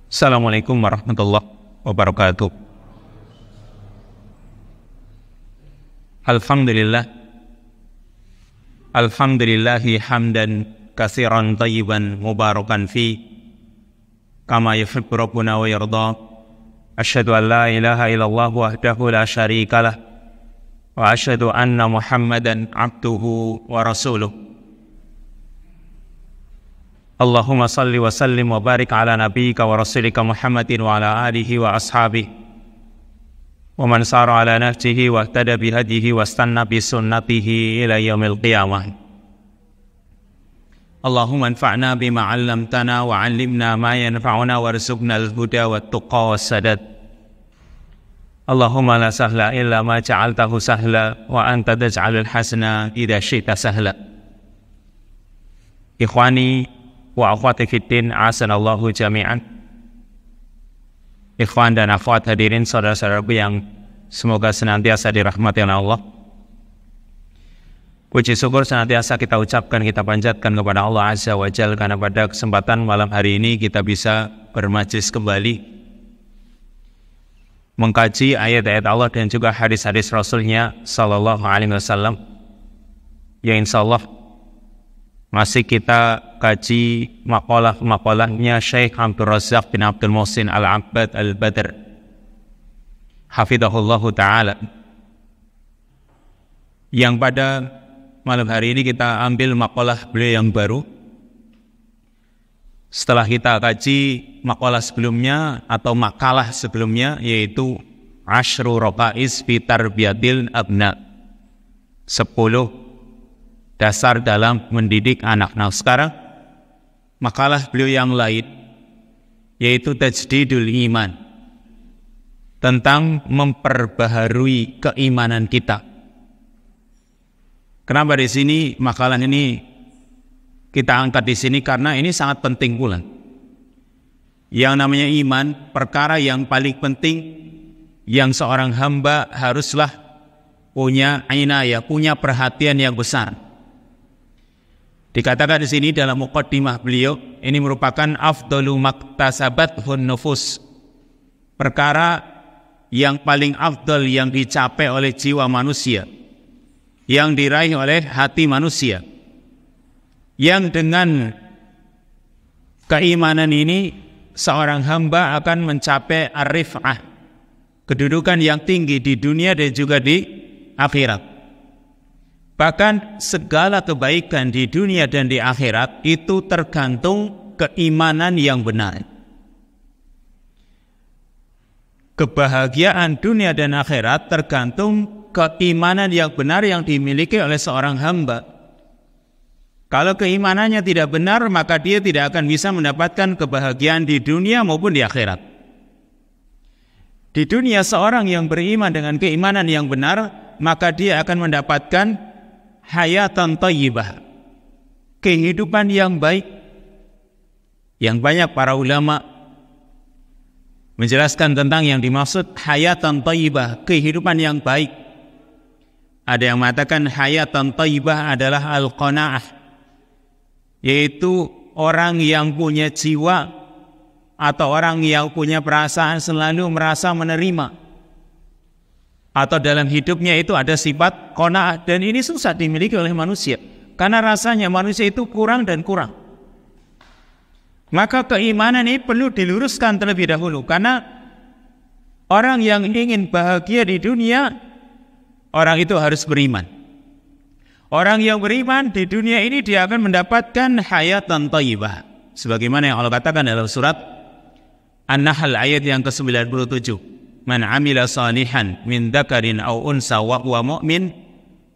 Assalamualaikum warahmatullahi wabarakatuh. Alhamdulillahi hamdan katsiran tayyiban mubarakan fi kama yuhibbu rabbuna wa yarda. Asyhadu an la ilaha illallah wahdahu la syarikalah wa asyhadu anna Muhammadan abduhu wa rasuluh. Allahumma salli wa sallim wa barik ala nabiyyika wa rasulika Muhammadin wa ala alihi wa ashabihi wa man sara ala nahjihi wa ihtada bihadihi wa istanna bi sunnatihi ila yaumil qiyamah. Allahumma anfa'na bima 'allamtana wa 'allimna ma yanfa'una warzuqna al-huda wat tuqa was sadad. Allahumma la sahla illa ma ja'altahu sahla wa anta taj'alul hasana idza syi'ta sahla. Ikhwani wa akhwati fiddin, asanallahu jami'an. Ikhwan dan akhwat hadirin saudara-saudaraku yang semoga senantiasa dirahmati oleh Allah. Puji syukur senantiasa kita ucapkan, kita panjatkan kepada Allah Azza wa Jalla karena pada kesempatan malam hari ini kita bisa bermajlis kembali mengkaji ayat-ayat Allah dan juga hadis-hadis Rasulnya Sallallahu Alaihi Wasallam, yang insyaallah masih kita kaji makalah-makalahnya Syekh Abdul Razak bin Abdul Muhsin Al-Abbad Al-Badr hafidhahullahu ta'ala, yang pada malam hari ini kita ambil makalah beliau yang baru setelah kita kaji makalah sebelumnya atau makalah sebelumnya, yaitu Ashru Raqais fi Tarbiyatil Abna, 10 dasar dalam mendidik anak. Nah, sekarang makalah beliau yang lain, yaitu Tajdidul Iman, tentang memperbaharui keimanan kita. Kenapa di sini makalah ini kita angkat di sini? Karena ini sangat penting pula. Yang namanya iman, perkara yang paling penting yang seorang hamba haruslah punya inayah, punya perhatian yang besar. Dikatakan di sini dalam muqaddimah beliau, ini merupakan afdalu maktasabathun nufus, perkara yang paling afdal yang dicapai oleh jiwa manusia, yang diraih oleh hati manusia, yang dengan keimanan ini seorang hamba akan mencapai ar-rif'ah, kedudukan yang tinggi di dunia dan juga di akhirat. Bahkan segala kebaikan di dunia dan di akhirat itu tergantung keimanan yang benar. Kebahagiaan dunia dan akhirat tergantung keimanan yang benar yang dimiliki oleh seorang hamba. Kalau keimanannya tidak benar, maka dia tidak akan bisa mendapatkan kebahagiaan di dunia maupun di akhirat. Di dunia seorang yang beriman dengan keimanan yang benar, maka dia akan mendapatkan hayatan thayyibah, kehidupan yang baik. Yang banyak para ulama menjelaskan tentang yang dimaksud hayatan thayyibah, kehidupan yang baik. Ada yang mengatakan hayatan thayyibah adalah al-qanaah, yaitu orang yang punya jiwa atau orang yang punya perasaan selalu merasa menerima, atau dalam hidupnya itu ada sifat qanaah, dan ini susah dimiliki oleh manusia karena rasanya manusia itu kurang dan kurang. Maka keimanan ini perlu diluruskan terlebih dahulu, karena orang yang ingin bahagia di dunia, orang itu harus beriman. Orang yang beriman di dunia ini dia akan mendapatkan hayatan thayyibah, sebagaimana yang Allah katakan dalam surat An-Nahl ayat yang ke-97. Man amila salihan min dzakarin aw unsa wa huwa mu'min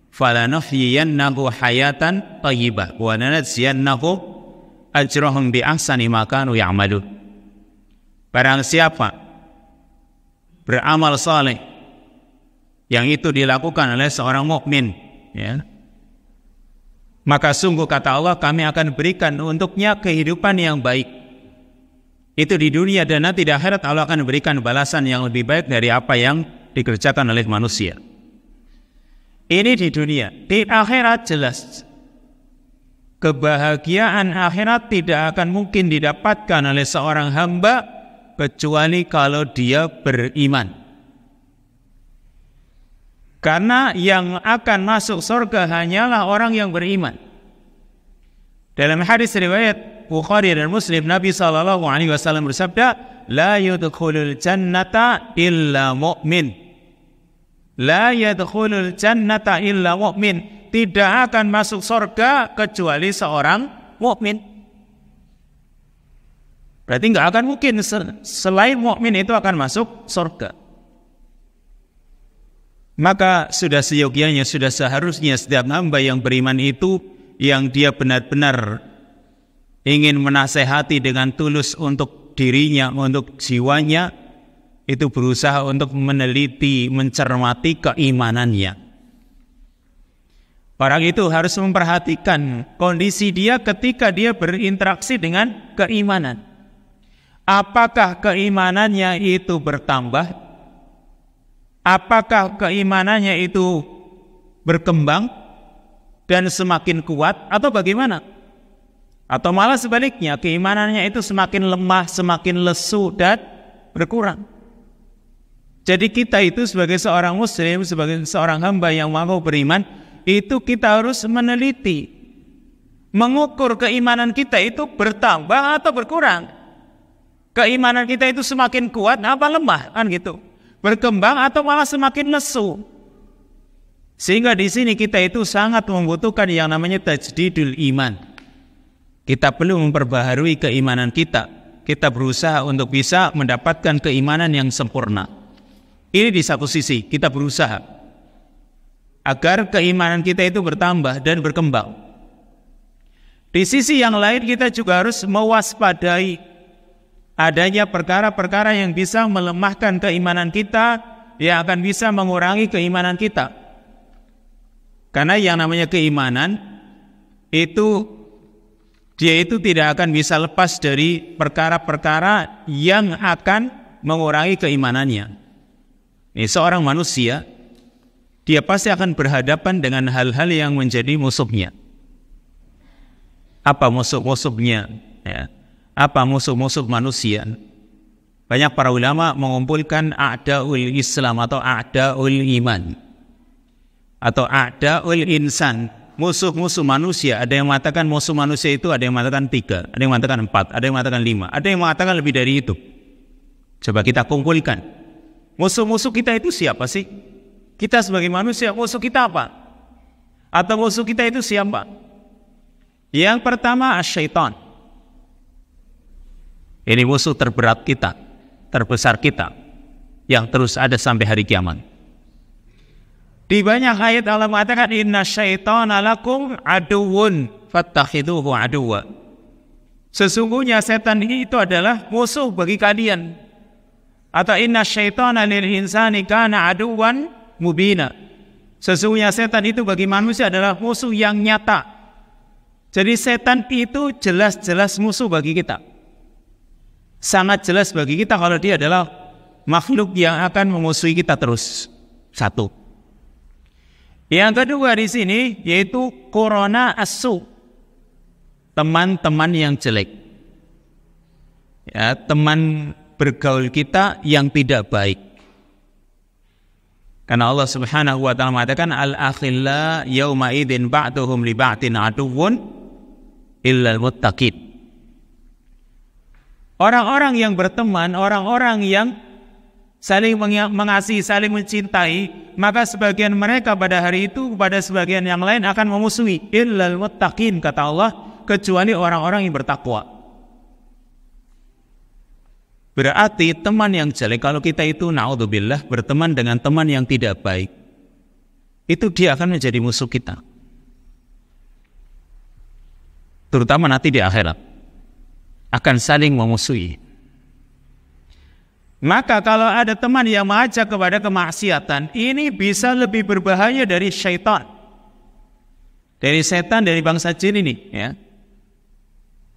falanuhyiyannahu hayatan thayyibah wa lanajziyannahu ajrahum bi ahsani ma kanu ya'malun. Barang siapa beramal saleh yang itu dilakukan oleh seorang mukmin, ya, maka sungguh kata Allah, kami akan berikan untuknya kehidupan yang baik. Itu di dunia, dan nanti di akhirat Allah akan berikan balasan yang lebih baik dari apa yang dikerjakan oleh manusia. Ini di dunia. Di akhirat jelas kebahagiaan akhirat tidak akan mungkin didapatkan oleh seorang hamba kecuali kalau dia beriman. Karena yang akan masuk surga hanyalah orang yang beriman. Dalam hadis riwayat Bukhari dan Muslim, Nabi SAW bersabda, "La yadkhulul jannata illa mu'min." La yadkhulul jannata illa mu'min. Tidak akan masuk surga kecuali seorang mukmin. Berarti nggak akan mungkin selain mukmin itu akan masuk surga. Maka sudah seyogianya, sudah seharusnya setiap hamba yang beriman itu, yang dia benar-benar ingin menasehati dengan tulus untuk dirinya, untuk jiwanya, itu berusaha untuk meneliti, mencermati keimanannya. Orang itu harus memperhatikan kondisi dia ketika dia berinteraksi dengan keimanan. Apakah keimanannya itu bertambah? Apakah keimanannya itu berkembang dan semakin kuat atau bagaimana? Atau malah sebaliknya, keimanannya itu semakin lemah, semakin lesu dan berkurang. Jadi kita itu sebagai seorang muslim, sebagai seorang hamba yang mau beriman, itu kita harus meneliti, mengukur keimanan kita itu bertambah atau berkurang. Keimanan kita itu semakin kuat apa lemah, kan gitu. Berkembang atau malah semakin lesu. Sehingga di sini kita itu sangat membutuhkan yang namanya tajdidul iman. Kita perlu memperbaharui keimanan kita. Kita berusaha untuk bisa mendapatkan keimanan yang sempurna. Ini di satu sisi kita berusaha agar keimanan kita itu bertambah dan berkembang. Di sisi yang lain kita juga harus mewaspadai adanya perkara-perkara yang bisa melemahkan keimanan kita, yang akan bisa mengurangi keimanan kita. Karena yang namanya keimanan itu, dia itu tidak akan bisa lepas dari perkara-perkara yang akan mengurangi keimanannya. Ini seorang manusia, dia pasti akan berhadapan dengan hal-hal yang menjadi musuhnya. Apa musuh-musuhnya? Ya. Apa musuh-musuh manusia? Banyak para ulama mengumpulkan a'da'ul Islam atau a'da'ul iman atau a'da'ul insan, musuh-musuh manusia. Ada yang mengatakan musuh manusia itu ada yang mengatakan 3, ada yang mengatakan 4, ada yang mengatakan 5, ada yang mengatakan lebih dari itu. Coba kita kumpulkan. Musuh-musuh kita itu siapa sih? Kita sebagai manusia, musuh kita apa? Atau musuh kita itu siapa? Yang pertama, syaitan. Ini musuh terberat kita, terbesar kita, yang terus ada sampai hari kiamat. Di banyak ayat Allah mengatakan, inna syaitana lakum aduwwun fattakhiduhu aduwwa. Sesungguhnya setan itu adalah musuh bagi kalian. Atau inna syaitana lil insani kana aduwwan mubina. Sesungguhnya setan itu bagi manusia adalah musuh yang nyata. Jadi setan itu jelas-jelas musuh bagi kita. Sangat jelas bagi kita kalau dia adalah makhluk yang akan memusuhi kita terus. Satu. Yang kedua di sini yaitu korona asu, teman-teman yang jelek. Ya, teman bergaul kita yang tidak baik. Karena Allah Subhanahu wa taala mengatakan al-akhilla yauma idzin ba'duhum li ba'din aduwwun illal muttaqin. Orang-orang yang berteman, orang-orang yang saling mengasihi, saling mencintai, maka sebagian mereka pada hari itu kepada sebagian yang lain akan memusuhi. Illal muttaqin, kata Allah, kecuali orang-orang yang bertakwa. Berarti teman yang jelek, kalau kita itu na'udzubillah berteman dengan teman yang tidak baik, itu dia akan menjadi musuh kita, terutama nanti di akhirat akan saling memusuhi. Maka kalau ada teman yang mengajak kepada kemaksiatan, ini bisa lebih berbahaya dari syaitan, dari setan, dari bangsa jin ini, ya.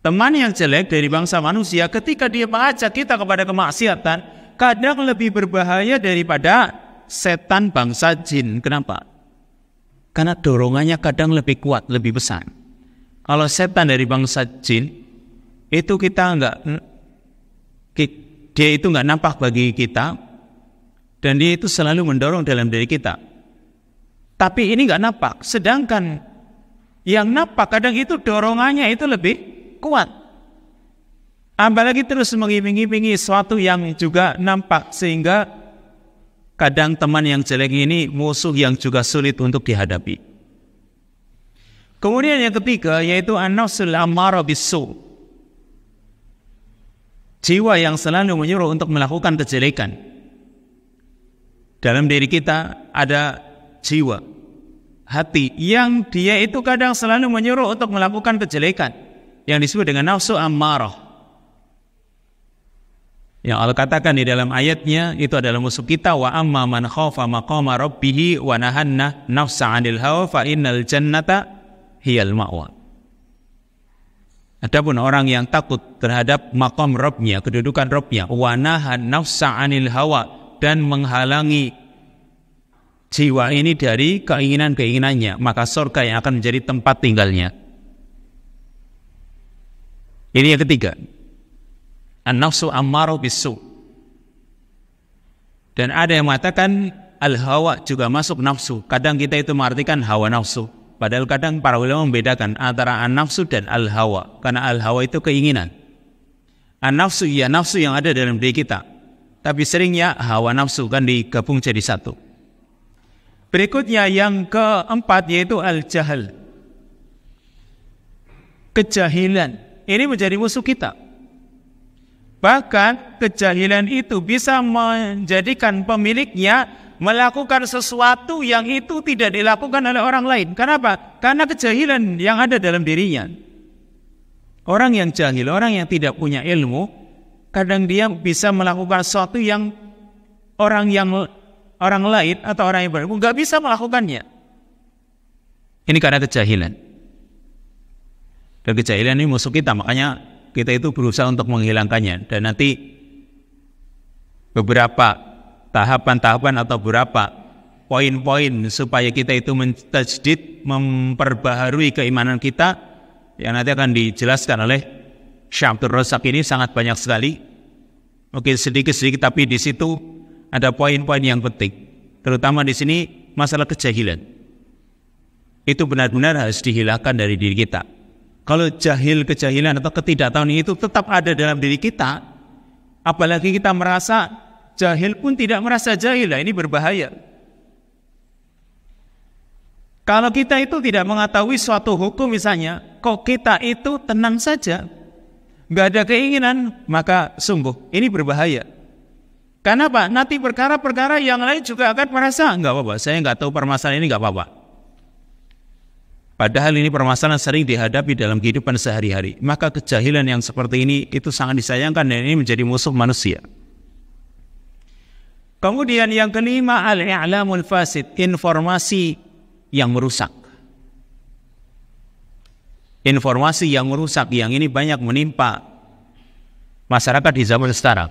Teman yang jelek dari bangsa manusia ketika dia mengajak kita kepada kemaksiatan, kadang lebih berbahaya daripada setan bangsa jin. Kenapa? Karena dorongannya kadang lebih kuat, lebih besar. Kalau setan dari bangsa jin itu dia itu nggak nampak bagi kita, dan dia itu selalu mendorong dalam diri kita. Tapi ini nggak nampak. Sedangkan yang nampak kadang itu dorongannya itu lebih kuat. Apalagi terus mengiming-imingi sesuatu yang juga nampak, sehingga kadang teman yang jelek ini musuh yang juga sulit untuk dihadapi. Kemudian yang ketiga yaitu an-nafsul ammarah bis-su'. Jiwa yang selalu menyuruh untuk melakukan kejelekan. Dalam diri kita ada jiwa, hati yang dia itu kadang selalu menyuruh untuk melakukan kejelekan, yang disebut dengan nafsu ammarah. Yang Allah katakan di dalam ayatnya itu adalah musuh kita, wa amma man khafa maqama rabbih wa nahanna nafsa 'anil hawa fa innal jannata hiyal ma'wa. Adapun orang yang takut terhadap maqam Rabbnya, kedudukan Rabbnya, wa nahan nafsa 'anil hawa, dan menghalangi jiwa ini dari keinginan-keinginannya, maka surga yang akan menjadi tempat tinggalnya. Ini yang ketiga, an-nafsu ammarah bis-su'. Dan ada yang mengatakan al-hawa juga masuk nafsu. Kadang kita itu mengartikan hawa nafsu, padahal kadang para ulama membedakan antara an-nafsu dan al-hawa, karena al-hawa itu keinginan. An-nafsu ya nafsu yang ada dalam diri kita, tapi seringnya hawa nafsu kan digabung jadi satu. Berikutnya yang keempat yaitu al-jahal. Kejahilan ini menjadi musuh kita. Bahkan kejahilan itu bisa menjadikan pemiliknya melakukan sesuatu yang itu tidak dilakukan oleh orang lain. Kenapa? Karena kejahilan yang ada dalam dirinya. Orang yang jahil, orang yang tidak punya ilmu, kadang dia bisa melakukan sesuatu yang orang lain atau orang yang berilmu nggak bisa melakukannya. Ini karena kejahilan. Dan kejahilan ini musuh kita, makanya kita itu berusaha untuk menghilangkannya. Dan nanti beberapa tahapan-tahapan atau beberapa poin-poin supaya kita itu mentajdid, memperbaharui keimanan kita, yang nanti akan dijelaskan oleh Syekh Abdul Razak. Ini sangat banyak sekali, mungkin sedikit-sedikit, tapi di situ ada poin-poin yang penting, terutama di sini masalah kejahilan. Itu benar-benar harus dihilangkan dari diri kita. Kalau kejahilan atau ketidaktahuan itu tetap ada dalam diri kita, apalagi kita merasa jahil pun tidak merasa jahil, ini berbahaya. Kalau kita itu tidak mengetahui suatu hukum misalnya, kok kita itu tenang saja, nggak ada keinginan, maka sungguh ini berbahaya. Kenapa? Nanti perkara-perkara yang lain juga akan merasa nggak apa-apa, saya nggak tahu permasalahan ini, nggak apa-apa. Padahal ini permasalahan sering dihadapi dalam kehidupan sehari-hari. Maka kejahilan yang seperti ini itu sangat disayangkan, dan ini menjadi musuh manusia. Kemudian yang kelima, al-i'lamul fasid, informasi yang merusak. Informasi yang merusak, yang ini banyak menimpa masyarakat di zaman sekarang,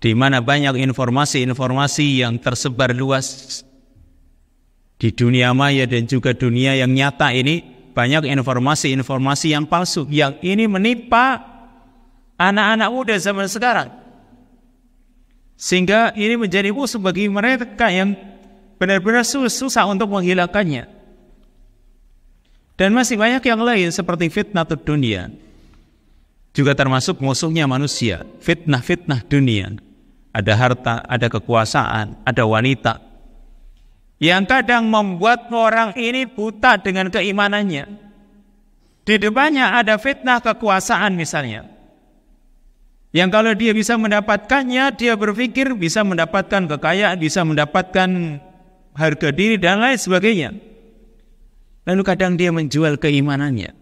di mana banyak informasi-informasi yang tersebar luas di dunia maya dan juga dunia yang nyata ini. Banyak informasi-informasi yang palsu yang ini menimpa anak-anak muda zaman sekarang, sehingga ini menjadi musuh bagi mereka yang benar-benar susah untuk menghilangkannya. Dan masih banyak yang lain seperti fitnah dunia, juga termasuk musuhnya manusia. Fitnah dunia, ada harta, ada kekuasaan, ada wanita, yang kadang membuat orang ini buta dengan keimanannya. Di depannya ada fitnah kekuasaan misalnya, yang kalau dia bisa mendapatkannya, dia berpikir bisa mendapatkan kekayaan, bisa mendapatkan harga diri dan lain sebagainya. Lalu kadang dia menjual keimanannya,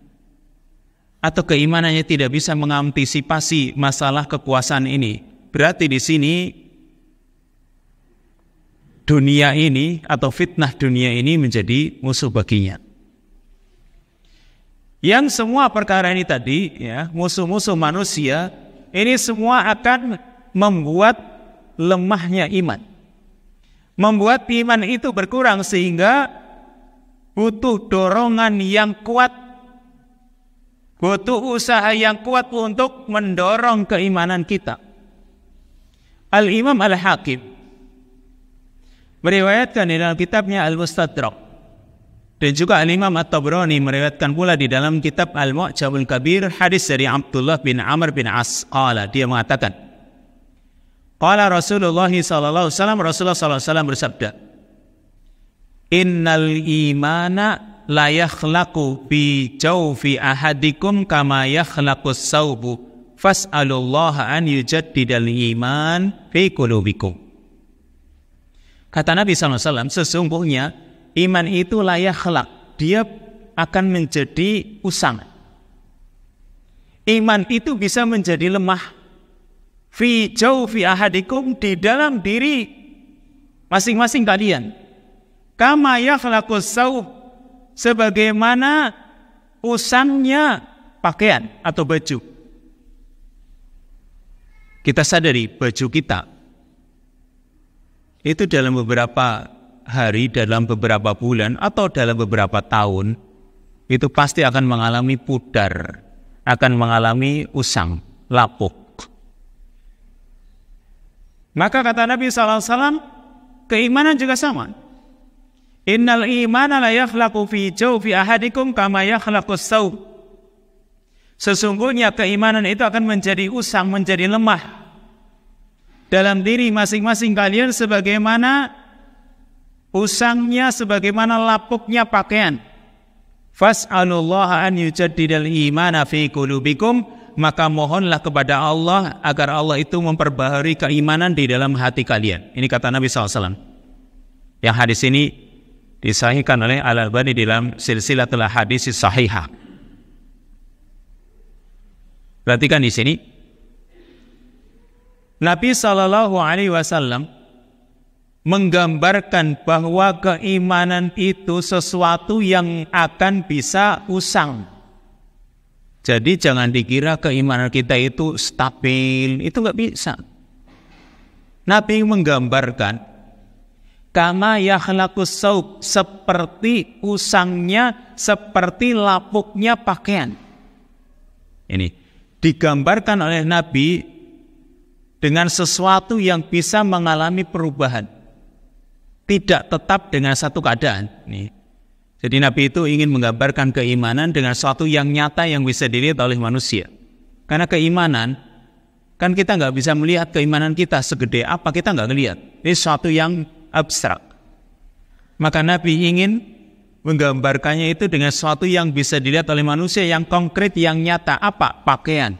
atau keimanannya tidak bisa mengantisipasi masalah kekuasaan ini. Berarti di sini dunia ini atau fitnah dunia ini menjadi musuh baginya. Yang semua perkara ini tadi, ya, musuh-musuh manusia, ini semua akan membuat lemahnya iman, membuat iman itu berkurang, sehingga butuh dorongan yang kuat Butuh usaha yang kuat untuk mendorong keimanan kita. Al-Imam Al-Hakim meriwayatkan di dalam kitabnya Al-Mustadrak, dan juga Al-Imam At-Tabrani meriwayatkan pula di dalam kitab Al-Mu'jamul Kabir hadis dari Abdullah bin Amr bin As. Dia mengatakan, qala Rasulullah sallallahu alaihi wasallam, Rasulullah sallallahu alaihi wasallam bersabda, innal imana la yakhlaqu bi jawfi ahadikum kama yakhlaqus saubu fas'alullaha an yujaddidal iman fi qulubikum. Kata Nabi SAW, sesungguhnya iman itu la yakhlaq, dia akan menjadi usang. Iman itu bisa menjadi lemah. Fi jawfi ahadikum, di dalam diri masing-masing kalian. Kama yakhlaqus saub, sebagaimana usangnya pakaian atau baju. Kita sadari baju kita itu dalam beberapa hari, dalam beberapa bulan, atau dalam beberapa tahun itu pasti akan mengalami pudar, akan mengalami usang, lapuk. Maka kata Nabi SAW, keimanan juga sama. Innal imana la yakhlaqu fi jawfi ahadikum kama yakhlaqus saub. Sesungguhnya keimanan itu akan menjadi usang, menjadi lemah dalam diri masing-masing kalian sebagaimana usangnya, sebagaimana lapuknya pakaian. Fas'alullaha an yujaddidal imana fi qulubikum, maka mohonlah kepada Allah agar Allah itu memperbaharui keimanan di dalam hati kalian. Ini kata Nabi SAW. Yang hadis ini disahihkan oleh Al-Albani dalam silsilatul hadis sahihah. Perhatikan di sini, Nabi SAW menggambarkan bahwa keimanan itu sesuatu yang akan bisa usang. Jadi jangan dikira keimanan kita itu stabil, itu nggak bisa. Nabi menggambarkan kama yakhlaqus saub, seperti usangnya, seperti lapuknya pakaian. Ini digambarkan oleh Nabi dengan sesuatu yang bisa mengalami perubahan, tidak tetap dengan satu keadaan. Nih. Jadi Nabi itu ingin menggambarkan keimanan dengan sesuatu yang nyata yang bisa dilihat oleh manusia. Karena keimanan, kan kita nggak bisa melihat keimanan kita segede apa, kita nggak ngelihat. Ini sesuatu yang abstrak. Maka Nabi ingin menggambarkannya itu dengan sesuatu yang bisa dilihat oleh manusia, yang konkret, yang nyata. Apa? Pakaian.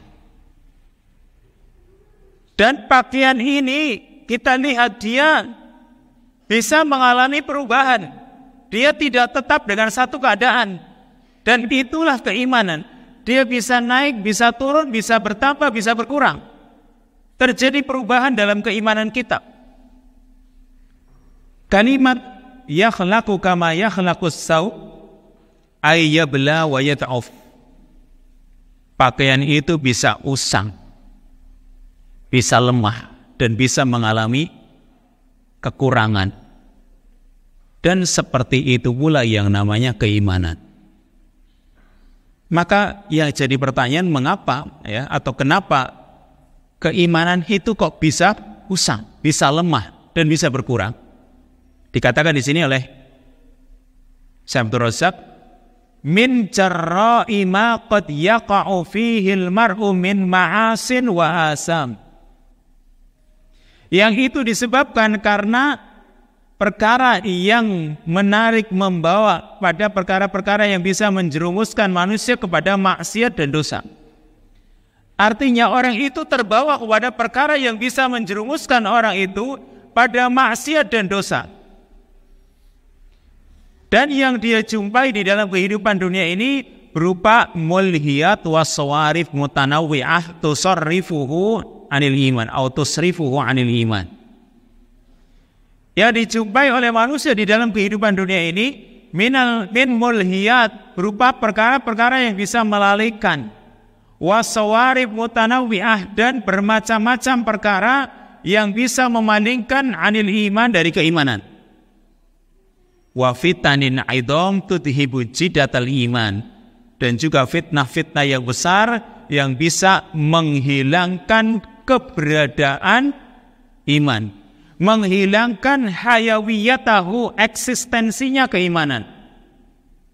Dan pakaian ini kita lihat dia bisa mengalami perubahan. Dia tidak tetap dengan satu keadaan. Dan itulah keimanan. Dia bisa naik, bisa turun, bisa bertambah, bisa berkurang. Terjadi perubahan dalam keimanan kita. Kalimat yakhlaqu kama yakhlaqus saub ay yabla wa yad'uf. Pakaian itu bisa usang, bisa lemah, dan bisa mengalami kekurangan. Dan seperti itu pula yang namanya keimanan. Maka ya jadi pertanyaan, mengapa ya, atau kenapa keimanan itu kok bisa usang, bisa lemah, dan bisa berkurang? Dikatakan di sini oleh Syekh Abdul Razak, min jarra'i ma qad yaqa'u fihi al-mar'u min ma'asin wa asam. Yang itu disebabkan karena perkara yang menarik, membawa pada perkara-perkara yang bisa menjerumuskan manusia kepada maksiat dan dosa. Artinya orang itu terbawa kepada perkara yang bisa menjerumuskan orang itu pada maksiat dan dosa. Dan yang dia jumpai di dalam kehidupan dunia ini berupa mulhiyat waswarif mutanawwi'ah tusarrifuhu anil iman atau tusrifuhu anil iman. Yang dijumpai oleh manusia di dalam kehidupan dunia ini min mulhiyat, berupa perkara-perkara yang bisa melalaikan, waswarif mutanawwi'ah, dan bermacam-macam perkara yang bisa memalingkan anil iman, dari keimanan. Wa fitanin aidom tudhibu jidatal iman, dan juga fitnah-fitnah yang besar yang bisa menghilangkan keberadaan iman, menghilangkan hayawiyatahu, eksistensinya keimanan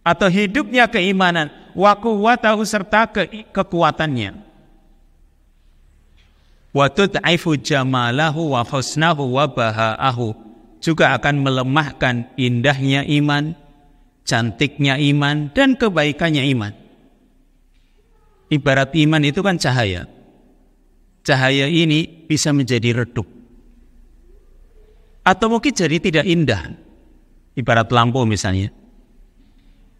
atau hidupnya keimanan, wa quwwatahu, serta kekuatannya, wa tud'ifu jamalahu wa husnahu wa baha'ahu, juga akan melemahkan indahnya iman, cantiknya iman, dan kebaikannya iman. Ibarat iman itu kan cahaya. Cahaya ini bisa menjadi redup, atau mungkin jadi tidak indah. Ibarat lampu misalnya,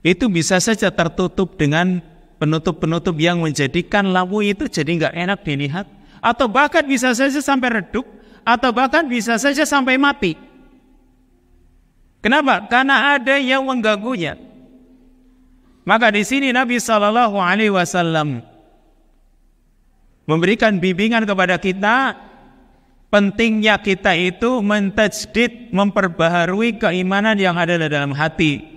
itu bisa saja tertutup dengan penutup-penutup yang menjadikan lampu itu jadi nggak enak dilihat, atau bahkan bisa saja sampai redup, atau bahkan bisa saja sampai mati. Kenapa? Karena ada yang mengganggunya. Maka di sini Nabi SAW memberikan bimbingan kepada kita, pentingnya kita itu mentajdid, memperbaharui keimanan yang ada dalam hati.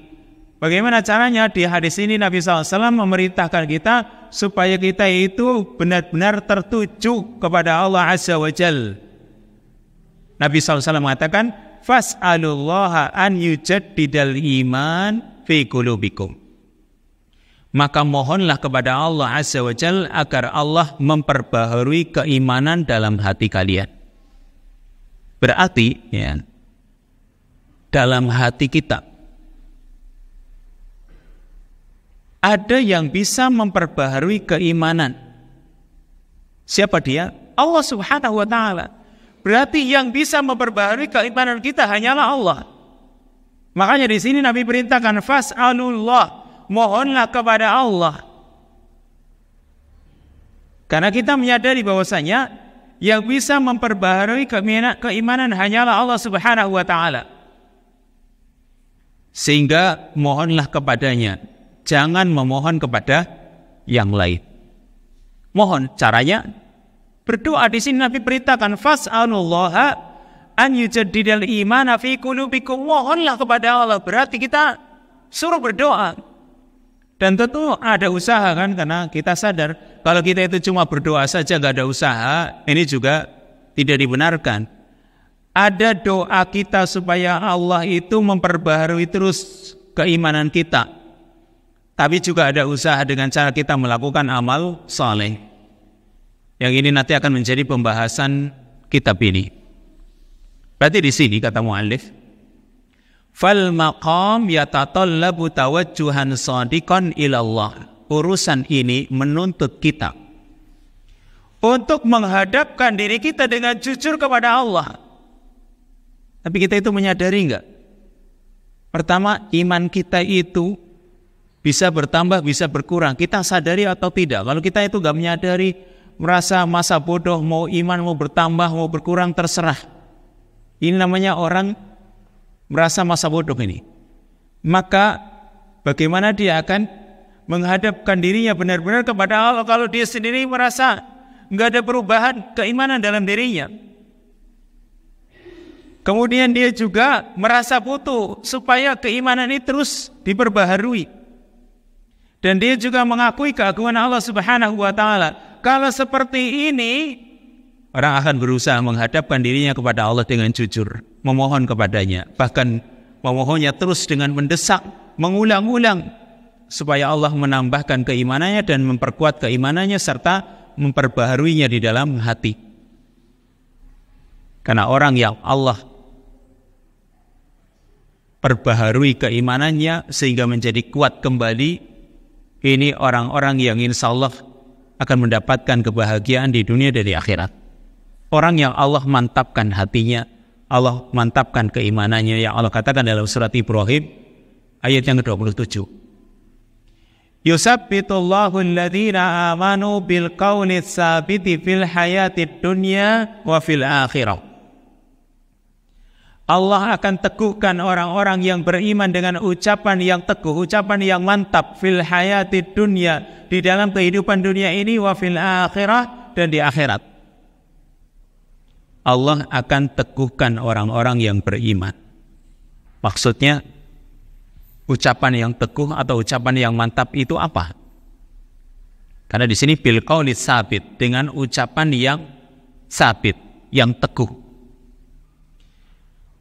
Bagaimana caranya? Di hadis ini Nabi SAW memerintahkan kita supaya kita itu benar-benar tertuju kepada Allah Azza wa Jal. Nabi SAW mengatakan, fas'alullaha an yujaddidal iman fi qulubikum. Maka mohonlah kepada Allah Azza wa Jal agar Allah memperbaharui keimanan dalam hati kalian. Berarti ya, dalam hati kita ada yang bisa memperbaharui keimanan. Siapa dia? Allah Subhanahu wa Ta'ala. Berarti yang bisa memperbaharui keimanan kita hanyalah Allah. Makanya di sini Nabi perintahkan fas'alullah, mohonlah kepada Allah. Karena kita menyadari bahwasanya yang bisa memperbaharui keimanan hanyalah Allah Subhanahu wa Ta'ala. Sehingga mohonlah kepadanya, jangan memohon kepada yang lain. Mohon, caranya berdoa. Di sini Nabi perintahkan fas'alullaha an yujaddidal imana fi qulubikum. Mohonlah kepada Allah, berarti kita suruh berdoa. Dan tentu ada usaha kan, karena kita sadar kalau kita itu cuma berdoa saja gak ada usaha, ini juga tidak dibenarkan. Ada doa kita supaya Allah itu memperbaharui terus keimanan kita, tapi juga ada usaha dengan cara kita melakukan amal saleh. Yang ini nanti akan menjadi pembahasan kitab ini. Berarti di sini kata muallif, fal maqam yatatallabu tawajjuhan shadiqan ilallah. Urusan ini menuntut kita untuk menghadapkan diri kita dengan jujur kepada Allah. Tapi kita itu menyadari enggak? Pertama, iman kita itu bisa bertambah, bisa berkurang. Kita sadari atau tidak? Kalau kita itu enggak menyadari, merasa masa bodoh, mau iman mau bertambah, mau berkurang, terserah. Ini namanya orang merasa masa bodoh ini. Maka bagaimana dia akan menghadapkan dirinya benar-benar kepada Allah kalau dia sendiri merasa nggak ada perubahan keimanan dalam dirinya. Kemudian dia juga merasa butuh supaya keimanan ini terus diperbaharui. Dan dia juga mengakui keagungan Allah Subhanahu wa Ta'ala. Kalau seperti ini, orang akan berusaha menghadapkan dirinya kepada Allah dengan jujur, memohon kepadanya, bahkan memohonnya terus dengan mendesak, mengulang-ulang, supaya Allah menambahkan keimanannya dan memperkuat keimanannya serta memperbaharuinya di dalam hati. Karena orang yang Allah perbaharui keimanannya sehingga menjadi kuat kembali, ini orang-orang yang insya Allah akan mendapatkan kebahagiaan di dunia dan di akhirat. Orang yang Allah mantapkan hatinya, Allah mantapkan keimanannya, yang Allah katakan dalam surat Ibrahim ayat yang ke-27. Yusabbitullahu alladhina amanu bil qawli tsabiti fil hayatid dunya wa fil akhirah. Allah akan teguhkan orang-orang yang beriman dengan ucapan yang teguh, ucapan yang mantap fil hayatid dunya, di dalam kehidupan dunia ini, wa fil akhirah, dan di akhirat. Allah akan teguhkan orang-orang yang beriman. Maksudnya ucapan yang teguh atau ucapan yang mantap itu apa? Karena di sini bil qauli sabit, dengan ucapan yang sabit, yang teguh.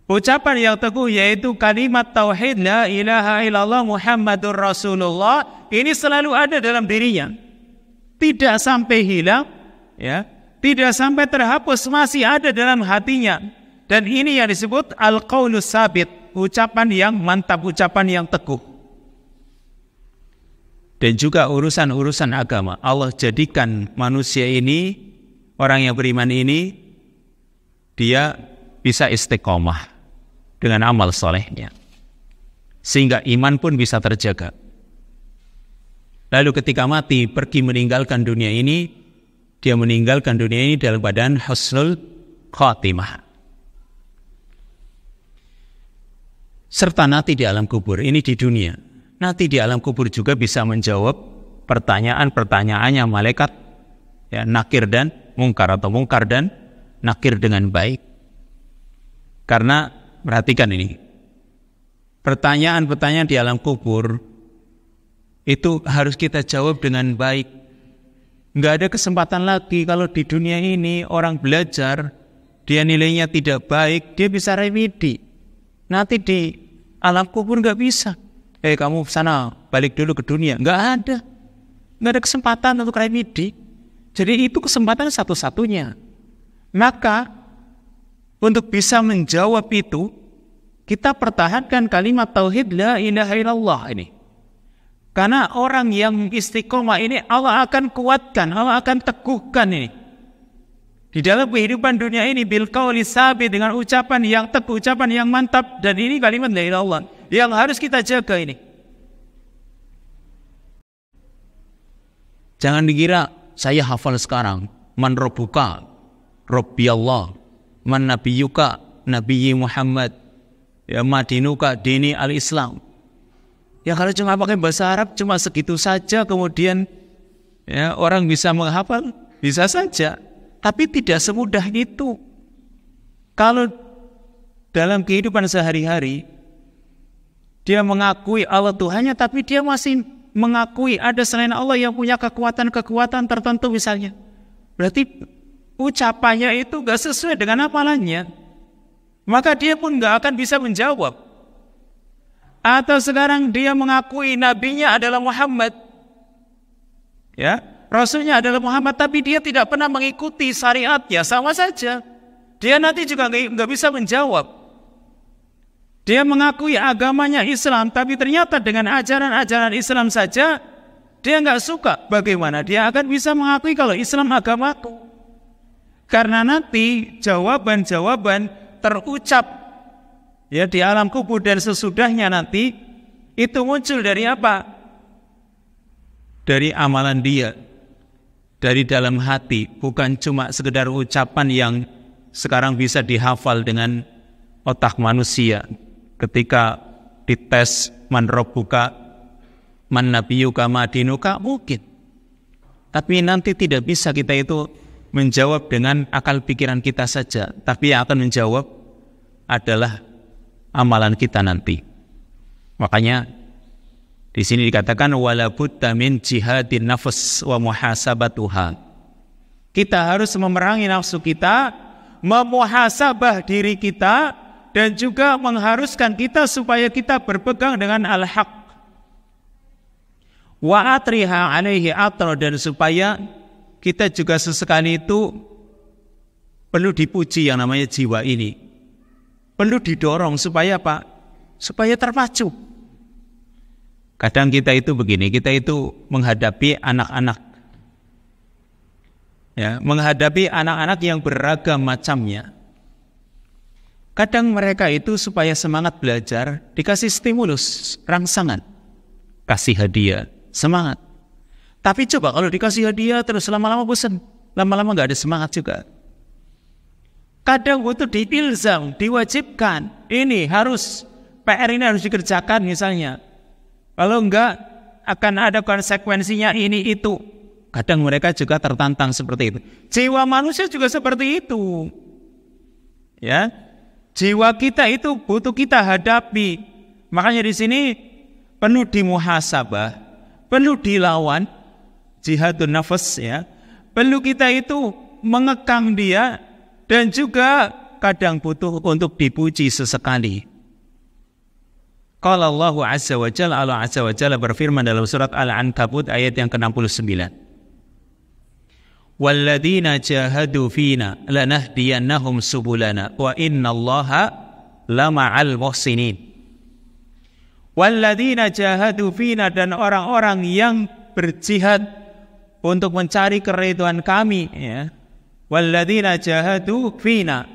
Ucapan yang teguh yaitu kalimat tauhid la ilaha illallah Muhammadur Rasulullah, ini selalu ada dalam dirinya. Tidak sampai hilang, ya, tidak sampai terhapus, masih ada dalam hatinya. Dan ini yang disebut al-qaulus sabit, ucapan yang mantap, ucapan yang teguh. Dan juga urusan-urusan agama, Allah jadikan manusia ini, orang yang beriman ini, dia bisa istiqomah dengan amal solehnya, sehingga iman pun bisa terjaga. Lalu ketika mati, pergi meninggalkan dunia ini, dia meninggalkan dunia ini dalam keadaan husnul khatimah. Serta nanti di alam kubur, ini di dunia. Nanti di alam kubur juga bisa menjawab pertanyaan-pertanyaannya malaikat, ya, nakir dan mungkar, atau mungkar dan nakir dengan baik. Karena perhatikan ini, pertanyaan-pertanyaan di alam kubur itu harus kita jawab dengan baik. Nggak ada kesempatan lagi kalau di dunia ini orang belajar, dia nilainya tidak baik, dia bisa remedi. Nanti di alam kubur nggak bisa. Kamu sana balik dulu ke dunia. Nggak ada kesempatan untuk remedi. Jadi itu kesempatan satu-satunya. Maka untuk bisa menjawab itu, kita pertahankan kalimat tauhid la ilaha illallah ini. Karena orang yang istiqomah ini Allah akan kuatkan, Allah akan teguhkan ini. Di dalam kehidupan dunia ini bil qauli sabit, dengan ucapan yang teguh, ucapan yang mantap, dan ini kalimat la ilaha illallah yang harus kita jaga ini. Jangan dikira saya hafal sekarang, man rabbuka, rabbi Allah, man nabiyuka, nabiyyi Muhammad, ya madinuka, dini al-Islam. Ya kalau cuma pakai bahasa Arab cuma segitu saja, kemudian ya orang bisa menghafal, bisa saja. Tapi tidak semudah itu. Kalau dalam kehidupan sehari-hari dia mengakui Allah Tuhannya, tapi dia masih mengakui ada selain Allah yang punya kekuatan-kekuatan tertentu misalnya. Berarti ucapannya itu gak sesuai dengan amalannya. Maka dia pun gak akan bisa menjawab. Atau sekarang dia mengakui nabinya adalah Muhammad, ya, rasulnya adalah Muhammad, tapi dia tidak pernah mengikuti syariatnya, sama saja. Dia nanti juga gak bisa menjawab. Dia mengakui agamanya Islam, tapi ternyata dengan ajaran-ajaran Islam saja dia nggak suka. Bagaimana dia akan bisa mengakui kalau Islam agamaku? Karena nanti jawaban-jawaban terucap ya di alam kubur dan sesudahnya nanti itu muncul dari apa? Dari amalan dia, dari dalam hati, bukan cuma sekedar ucapan yang sekarang bisa dihafal dengan otak manusia. Ketika dites man rabbuka, man nabiyuka, madinuka, mungkin. Tapi nanti tidak bisa kita itu menjawab dengan akal pikiran kita saja. Tapi yang akan menjawab adalah amalan kita nanti. Makanya di sini dikatakan wala budda min jihadin nafs wa muhasabatuha. Kita harus memerangi nafsu kita, memuhasabah diri kita, dan juga mengharuskan kita supaya kita berpegang dengan al-haq. Wa atriha alaihi atra, dan supaya kita juga sesekali itu perlu dipuji yang namanya jiwa ini. Perlu didorong supaya apa? Supaya terpacu. Kadang kita itu begini, kita itu menghadapi anak-anak. Ya, menghadapi anak-anak yang beragam macamnya. Kadang mereka itu supaya semangat belajar dikasih stimulus, rangsangan, kasih hadiah, semangat. Tapi coba kalau dikasih hadiah terus lama-lama bosan, lama-lama nggak ada semangat juga. Kadang butuh diilzam, diwajibkan, ini harus, PR ini harus dikerjakan misalnya. Kalau enggak akan ada konsekuensinya ini itu. Kadang mereka juga tertantang seperti itu. Jiwa manusia juga seperti itu. Ya. Jiwa kita itu butuh kita hadapi. Makanya di sini perlu dimuhasabah, perlu dilawan. jihadun nafas ya. Perlu kita itu mengekang dia dan juga kadang butuh untuk dipuji sesekali. Qala Allah Azza wa Jalla, Allah Azza wa Jalla berfirman dalam surat Al-Ankabut ayat yang ke-69. Walladzina jahadu fina lanahdiyannahum subulana wa innallaha lama'al muhsinin. Walladzina jahadu fina, dan orang-orang yang berjihad untuk mencari keridhaan kami ya. Walladzina jahadu fina,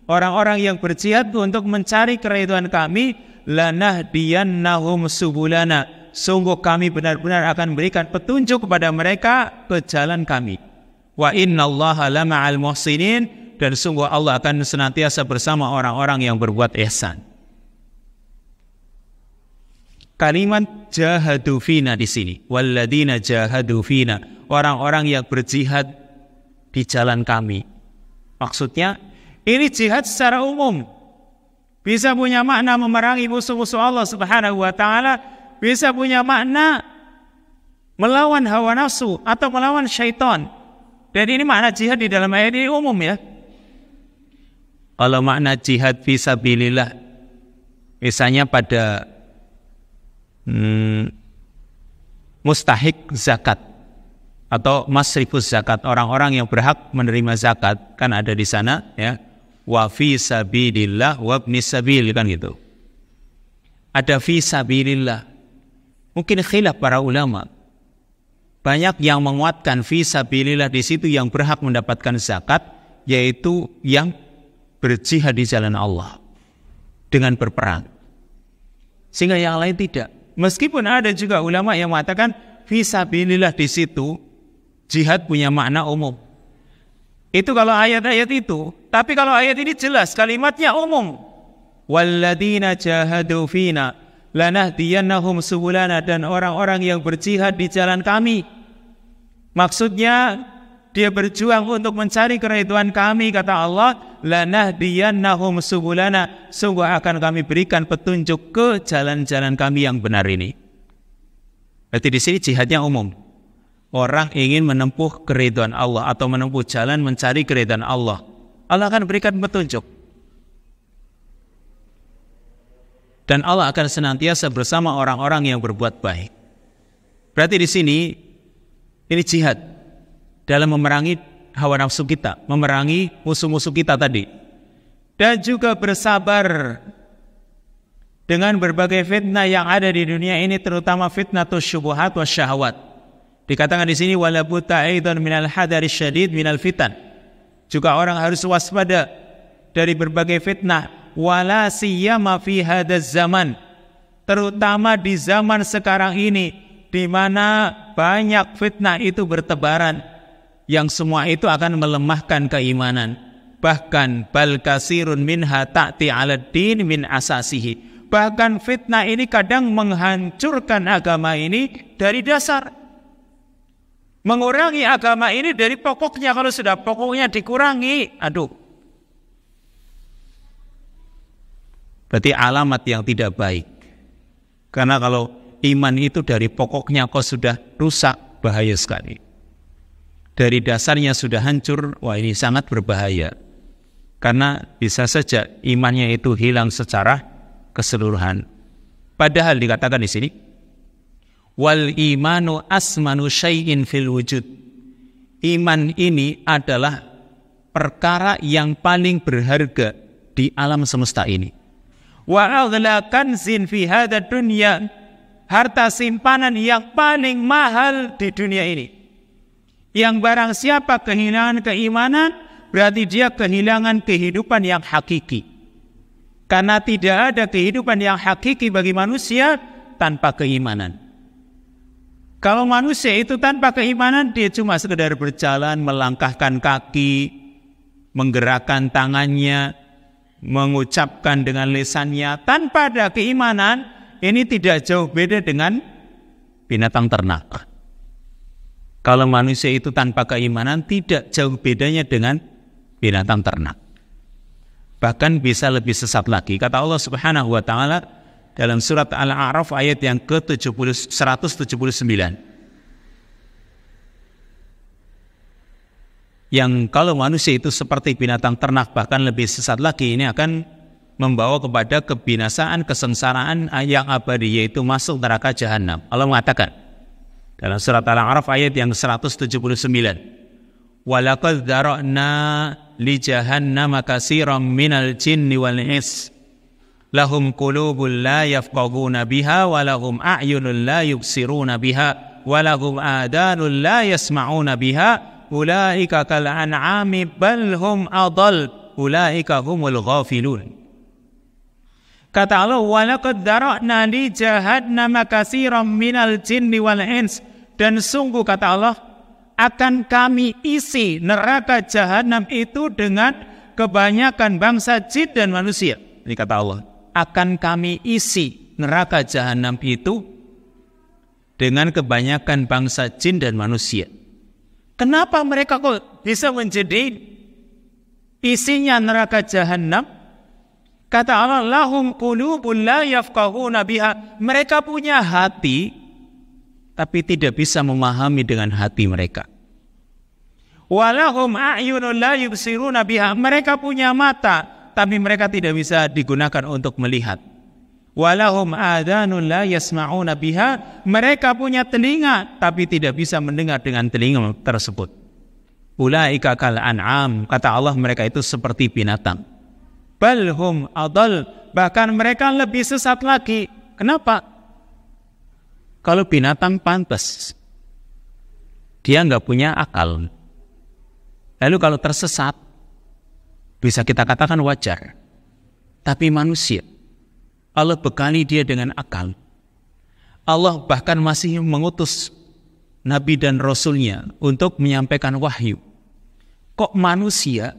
orang-orang yang berjihad untuk mencari keridhaan kami, lanahdiyannahum subulana, sungguh kami benar-benar akan berikan petunjuk kepada mereka ke jalan kami. Wa innallaha lama'al muhsinin, dan sungguh Allah akan senantiasa bersama orang-orang yang berbuat ihsan. Kalimat jahadu fina di sini, walladzina jahadu fina, orang-orang yang berjihad di jalan kami. Maksudnya ini jihad secara umum. Bisa punya makna memerangi musuh-musuh Allah Subhanahu wa taala, bisa punya makna melawan hawa nafsu atau melawan syaitan. Dan ini makna jihad di dalam ayat ini umum ya. Kalau makna jihad fisabilillah, misalnya pada mustahik zakat atau masrifus zakat, orang-orang yang berhak menerima zakat kan ada di sana ya. Wa fi sabilillah wa ibnis sabil kan gitu. Ada fi sabilillah. Mungkin khilaf para ulama. Banyak yang menguatkan fi sabilillah di situ yang berhak mendapatkan zakat, yaitu yang berjihad di jalan Allah dengan berperang. Sehingga yang lain tidak. Meskipun ada juga ulama yang mengatakan fi sabilillah di situ jihad punya makna umum. Itu kalau ayat-ayat itu. Tapi kalau ayat ini jelas kalimatnya umum. Walladzina jahadu fina lanahdiyannahum subulana, dan orang-orang yang berjihad di jalan kami. Maksudnya dia berjuang untuk mencari keridhaan kami, kata Allah, lanahdiyannahum subulana, sungguh akan kami berikan petunjuk ke jalan-jalan kami yang benar ini. Berarti di sini jihadnya umum. Orang ingin menempuh keridhaan Allah atau menempuh jalan mencari keridhaan Allah, Allah akan berikan petunjuk. Dan Allah akan senantiasa bersama orang-orang yang berbuat baik. Berarti di sini ini jihad dalam memerangi hawa nafsu kita, memerangi musuh-musuh kita tadi, dan juga bersabar dengan berbagai fitnah yang ada di dunia ini, terutama fitnatus syubuhat wasyahawat. Dikatakan di sini wala buta aidan minal hadari syadid minal fitan. Juga orang harus waspada dari berbagai fitnah, wala siyama fi hadzal zaman, terutama di zaman sekarang ini di mana banyak fitnah itu bertebaran, yang semua itu akan melemahkan keimanan. Bahkan bal kasirun minha ta'ti 'ala din min asasihi. Bahkan fitnah ini kadang menghancurkan agama ini dari dasar. Mengurangi agama ini dari pokoknya. Kalau sudah pokoknya dikurangi, berarti alamat yang tidak baik. Karena kalau iman itu dari pokoknya kok sudah rusak, bahaya sekali. Dari dasarnya sudah hancur, wah ini sangat berbahaya. Karena bisa saja imannya itu hilang secara keseluruhan. Padahal dikatakan di sini, wal imanu asmanu syai'in fil wujud. Iman ini adalah perkara yang paling berharga di alam semesta ini. Wa aghla kanzin fi hadzal dunya, harta simpanan yang paling mahal di dunia ini. Yang barang siapa kehilangan keimanan, berarti dia kehilangan kehidupan yang hakiki. Karena tidak ada kehidupan yang hakiki bagi manusia tanpa keimanan. Kalau manusia itu tanpa keimanan, dia cuma sekedar berjalan, melangkahkan kaki, menggerakkan tangannya, mengucapkan dengan lisannya, tanpa ada keimanan. Ini tidak jauh beda dengan binatang ternak. Kalau manusia itu tanpa keimanan, tidak jauh bedanya dengan binatang ternak. Bahkan bisa lebih sesat lagi. Kata Allah Subhanahu wa ta'ala dalam surat Al-A'raf ayat yang ke-179. yang kalau manusia itu seperti binatang ternak, bahkan lebih sesat lagi, ini akan membawa kepada kebinasaan, kesengsaraan yang abadi, yaitu masuk neraka jahanam. Allah mengatakan dalam surat Al-A'raf ayat yang 179, walaqad dzara'na li jahannama katsiran minal jinni wal ins lahum qulubun la yafqahuna biha wa lahum a'yunun la yubsiruna biha wa lahum adanun la yasma'una biha ulaika kal an'ami bal hum adall ulaika humul ghafilun. Kata Allah, walaqad dzara'na li jahannama katsiran minal jinni wal ins, dan sungguh kata Allah, akan kami isi neraka jahanam itu dengan kebanyakan bangsa jin dan manusia. Ini kata Allah, akan kami isi neraka jahanam itu dengan kebanyakan bangsa jin dan manusia. Kenapa mereka kok bisa menjadi isinya neraka jahanam? Kata Allah, lahum qulubun la yafqahuna biha. Mereka punya hati, tapi tidak bisa memahami dengan hati mereka. Walahum a'yunun la yubsiruna biha. Mereka punya mata, tapi mereka tidak bisa digunakan untuk melihat. Walahum adanun la yasma'una biha. Mereka punya telinga, tapi tidak bisa mendengar dengan telinga tersebut. Ulaika kal an'am. Kata Allah, mereka itu seperti binatang. Balhum adall, bahkan mereka lebih sesat lagi. Kenapa? Kalau binatang pantas, dia nggak punya akal. Lalu kalau tersesat, bisa kita katakan wajar. Tapi manusia, Allah bekali dia dengan akal. Allah bahkan masih mengutus Nabi dan Rasulnya untuk menyampaikan wahyu. Kok manusia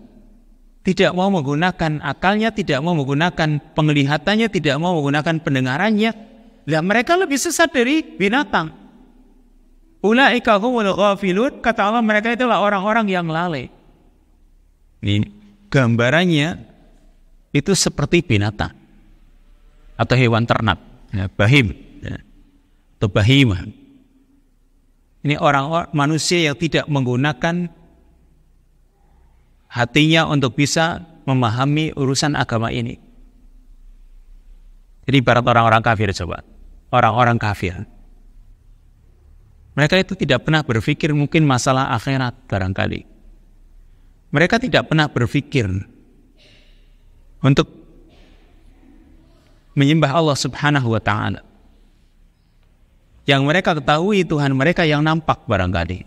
tidak mau menggunakan akalnya, tidak mau menggunakan penglihatannya, tidak mau menggunakan pendengarannya? Lah mereka lebih sesat dari binatang. Ulaika humul ghafilun, kata Allah, mereka itulah orang-orang yang lalai. Ini gambarannya itu seperti binatang atau hewan ternak, ya, bahim, ya, atau bahimah. Ini orang manusia yang tidak menggunakan hatinya untuk bisa memahami urusan agama ini. Jadi ibarat orang-orang kafir, coba. Orang-orang kafir, mereka itu tidak pernah berpikir mungkin masalah akhirat barangkali. Mereka tidak pernah berpikir untuk menyembah Allah Subhanahu wa ta'ala. Yang mereka ketahui Tuhan mereka yang nampak barangkali.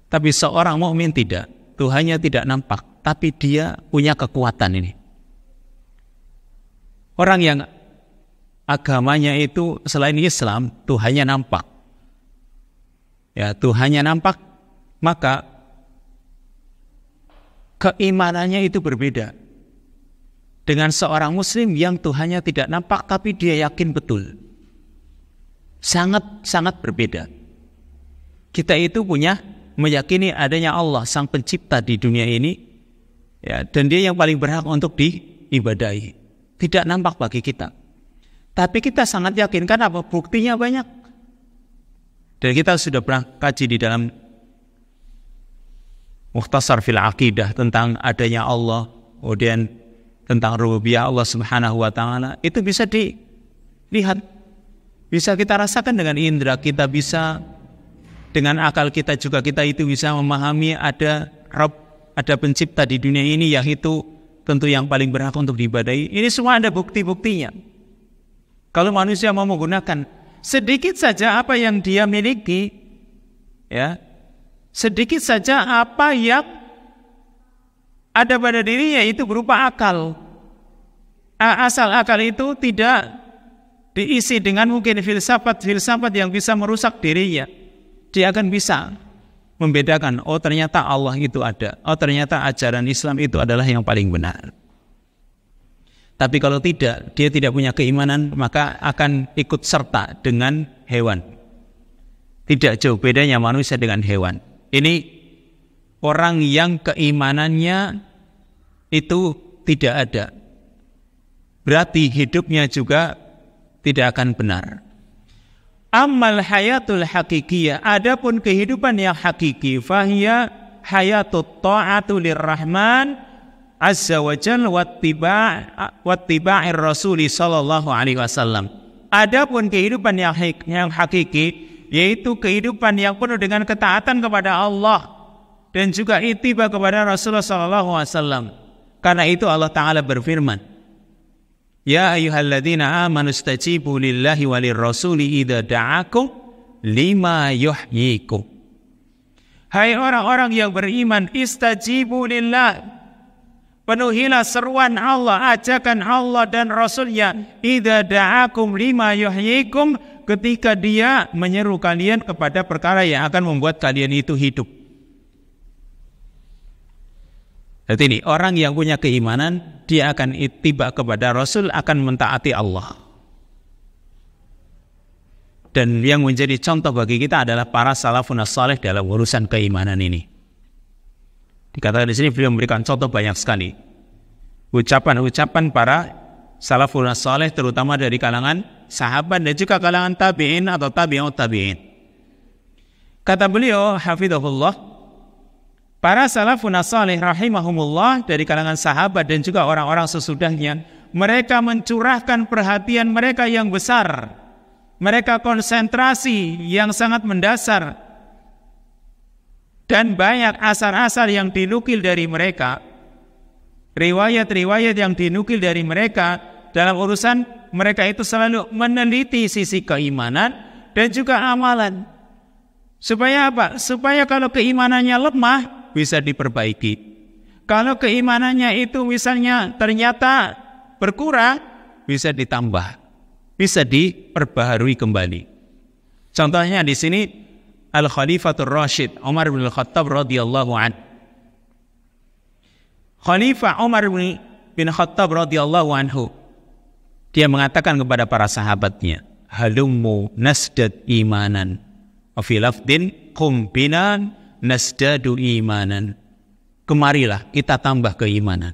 Tapi seorang mukmin tidak. Tuhannya tidak nampak, tapi dia punya kekuatan ini. Orang yang agamanya itu selain Islam, Tuhannya nampak. Ya, Tuhannya nampak, maka keimanannya itu berbeda dengan seorang muslim yang Tuhannya tidak nampak, tapi dia yakin betul. Sangat berbeda. Kita itu meyakini adanya Allah sang pencipta di dunia ini, ya, dan dia yang paling berhak untuk diibadahi. Tidak nampak bagi kita, tapi kita sangat yakin. Kenapa? Buktinya banyak. Dan kita sudah pernah kaji di dalam Mukhtasar fil Aqidah tentang adanya Allah, kemudian tentang rububiyah Allah Subhanahu wa ta'ala. Itu bisa dilihat, bisa kita rasakan dengan indera kita, bisa dengan akal kita juga, kita itu bisa memahami ada Rabb, ada pencipta di dunia ini yang itu tentu yang paling berhak untuk diibadahi. Ini semua ada bukti-buktinya. Kalau manusia mau menggunakan sedikit saja apa yang dia miliki, ya, sedikit saja apa yang ada pada dirinya itu berupa akal. Asal akal itu tidak diisi dengan mungkin filsafat yang bisa merusak dirinya, dia akan bisa membedakan, oh ternyata Allah itu ada, oh ternyata ajaran Islam itu adalah yang paling benar. Tapi kalau tidak, dia tidak punya keimanan, maka akan ikut serta dengan hewan. Tidak jauh bedanya manusia dengan hewan. Ini orang yang keimanannya itu tidak ada, berarti hidupnya juga tidak akan benar. Ammal hayatul hakikiyah, adapun kehidupan yang hakiki, fahiya hayatut ta'atu lirrahman azza wa jalla wattiba'ir rasuli sallallahu alaihi wasallam. Adapun kehidupan yang hakiki, yaitu kehidupan yang penuh dengan ketaatan kepada Allah dan juga ittiba kepada Rasulullah sallallahu alaihi wasallam. Karena itu Allah Ta'ala berfirman, ya ayyuhalladzina amanu istajibu lillahi walir rasuli idza da'akum lima yuhyikum. Hai orang-orang yang beriman, istajibu lillah, penuhilah seruan Allah, ajakan Allah dan Rasulnya, idza da'akum lima yuhyikum, ketika dia menyeru kalian kepada perkara yang akan membuat kalian itu hidup. Jadi ini orang yang punya keimanan, dia akan ittiba kepada Rasul, akan mentaati Allah. Dan yang menjadi contoh bagi kita adalah para salafun salih dalam urusan keimanan ini. Dikatakan di sini beliau memberikan contoh banyak sekali. Ucapan-ucapan para salafun salih terutama dari kalangan sahabat dan juga kalangan tabi'in atau tabi'ut tabi'in. Kata beliau, hafizahullah, para salafun salih rahimahumullah dari kalangan sahabat dan juga orang-orang sesudahnya, mereka mencurahkan perhatian mereka yang besar. Mereka konsentrasi yang sangat mendasar dan banyak asar-asar yang dinukil dari mereka, riwayat-riwayat yang dinukil dari mereka dalam urusan mereka itu selalu meneliti sisi keimanan dan juga amalan. Supaya apa? Supaya kalau keimanannya lemah bisa diperbaiki. Kalau keimanannya itu misalnya ternyata berkurang, bisa ditambah, bisa diperbaharui kembali. Contohnya di sini Al-Khalifatur Rashid Umar bin Khattab radhiyallahu an. Khalifah Umar bin Khattab radhiyallahu anhu, dia mengatakan kepada para sahabatnya, halummu nasdad imanan, wa fi lafdin qum bina nasdadu imanan. Kemarilah kita tambah keimanan.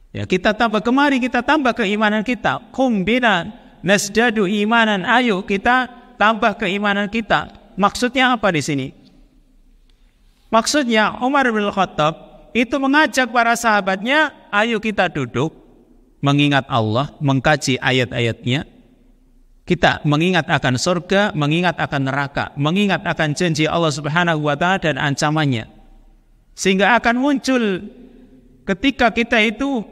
Ya, kita tambah, kemari kita tambah keimanan kita. Qum bina nasdadu imanan. Ayo kita tambah keimanan kita. Maksudnya apa di sini? Maksudnya Umar bin Khattab itu mengajak para sahabatnya, ayo kita duduk mengingat Allah, mengkaji ayat-ayatnya. Kita mengingat akan surga, mengingat akan neraka, mengingat akan janji Allah Subhanahu wa ta'ala dan ancamannya. Sehingga akan muncul ketika kita itu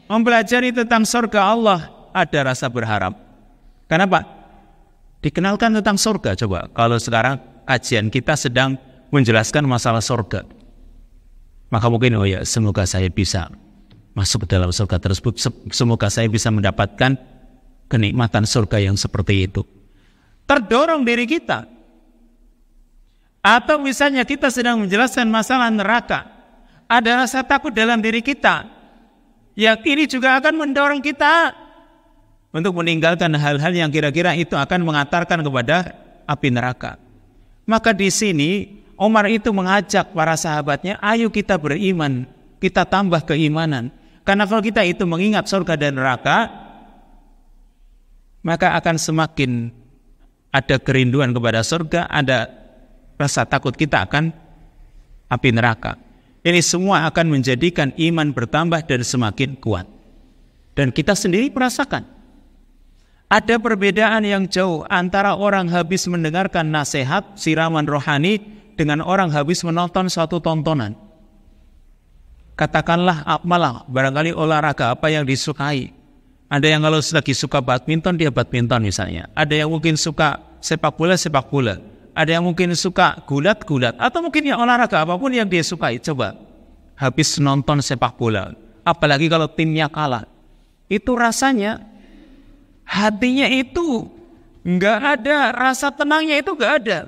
mempelajari tentang surga Allah, ada rasa berharap. Kenapa? Dikenalkan tentang surga. Coba kalau sekarang kajian kita sedang menjelaskan masalah surga, maka mungkin oh ya, semoga saya bisa masuk ke dalam surga tersebut, semoga saya bisa mendapatkan kenikmatan surga yang seperti itu. Terdorong diri kita. Atau misalnya kita sedang menjelaskan masalah neraka, ada rasa takut dalam diri kita, yang ini juga akan mendorong kita untuk meninggalkan hal-hal yang kira-kira itu akan mengantarkan kepada api neraka. Maka di sini Umar itu mengajak para sahabatnya, ayo kita beriman, kita tambah keimanan. Karena kalau kita itu mengingat surga dan neraka, maka akan semakin ada kerinduan kepada surga, ada rasa takut kita akan api neraka. Ini semua akan menjadikan iman bertambah dan semakin kuat. Dan kita sendiri merasakan ada perbedaan yang jauh antara orang habis mendengarkan nasihat, siraman rohani, dengan orang habis menonton suatu tontonan. Katakanlah malah barangkali olahraga apa yang disukai. Ada yang kalau lagi suka badminton, dia badminton misalnya. Ada yang mungkin suka sepak bola, sepak bola. Ada yang mungkin suka gulat-gulat. Atau mungkin ya olahraga apapun yang dia sukai. Coba, habis nonton sepak bola, apalagi kalau timnya kalah, itu rasanya, hatinya itu nggak ada, rasa tenangnya itu nggak ada.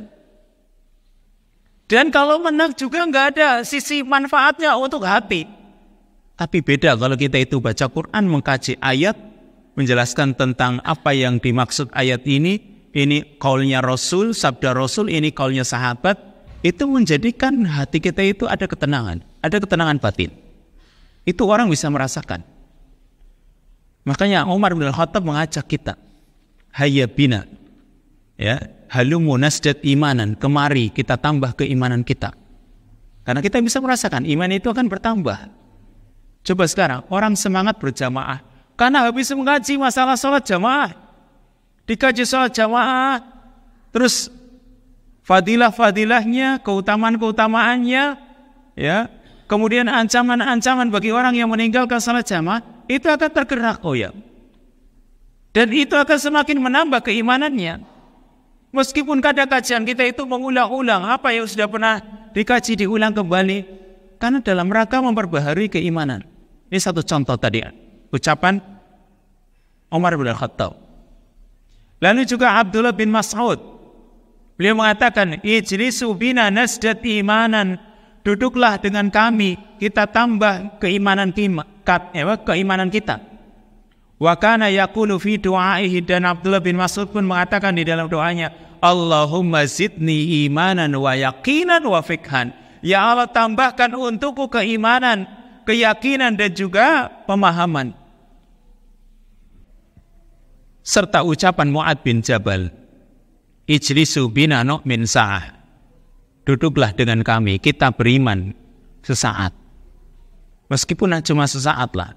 Dan kalau menang juga nggak ada sisi manfaatnya untuk hati. Tapi beda kalau kita itu baca Quran, mengkaji ayat, menjelaskan tentang apa yang dimaksud ayat ini kaulnya Rasul, sabda Rasul, ini kaulnya sahabat, itu menjadikan hati kita itu ada ketenangan batin. Itu orang bisa merasakan. Makanya Umar bin Khattab mengajak kita, hayya bina, ya, halumu nasdad imanan, kemari kita tambah keimanan kita. Karena kita bisa merasakan iman itu akan bertambah. Coba sekarang orang semangat berjamaah karena habis mengaji masalah sholat jamaah, dikaji sholat jamaah, terus fadilah-fadilahnya, keutamaan-keutamaannya, ya, kemudian ancaman-ancaman bagi orang yang meninggalkan sholat jamaah, itu akan tergerak, dan itu akan semakin menambah keimanannya. Meskipun kadang kajian kita itu mengulang-ulang apa yang sudah pernah dikaji, diulang kembali, karena dalam rangka memperbaharui keimanan. Ini satu contoh tadi, ucapan Umar bin Khattab. Lalu juga Abdullah bin Mas'ud, beliau mengatakan, ijlisu bina nasdad imanan, duduklah dengan kami, kita tambah keimanan kita. Wa kana yaqulu fi du'aihi, dan Abdullah bin Mas'ud pun mengatakan di dalam doanya, Allahumma zidni imanan wa yaqinan wa fikhan. Ya Allah, tambahkan untukku keimanan, keyakinan, dan juga pemahaman. Serta ucapan Mu'ad bin Jabal, ijlisu bina nu'min sa'ah, duduklah dengan kami, kita beriman sesaat. Meskipun cuma sesaat lah,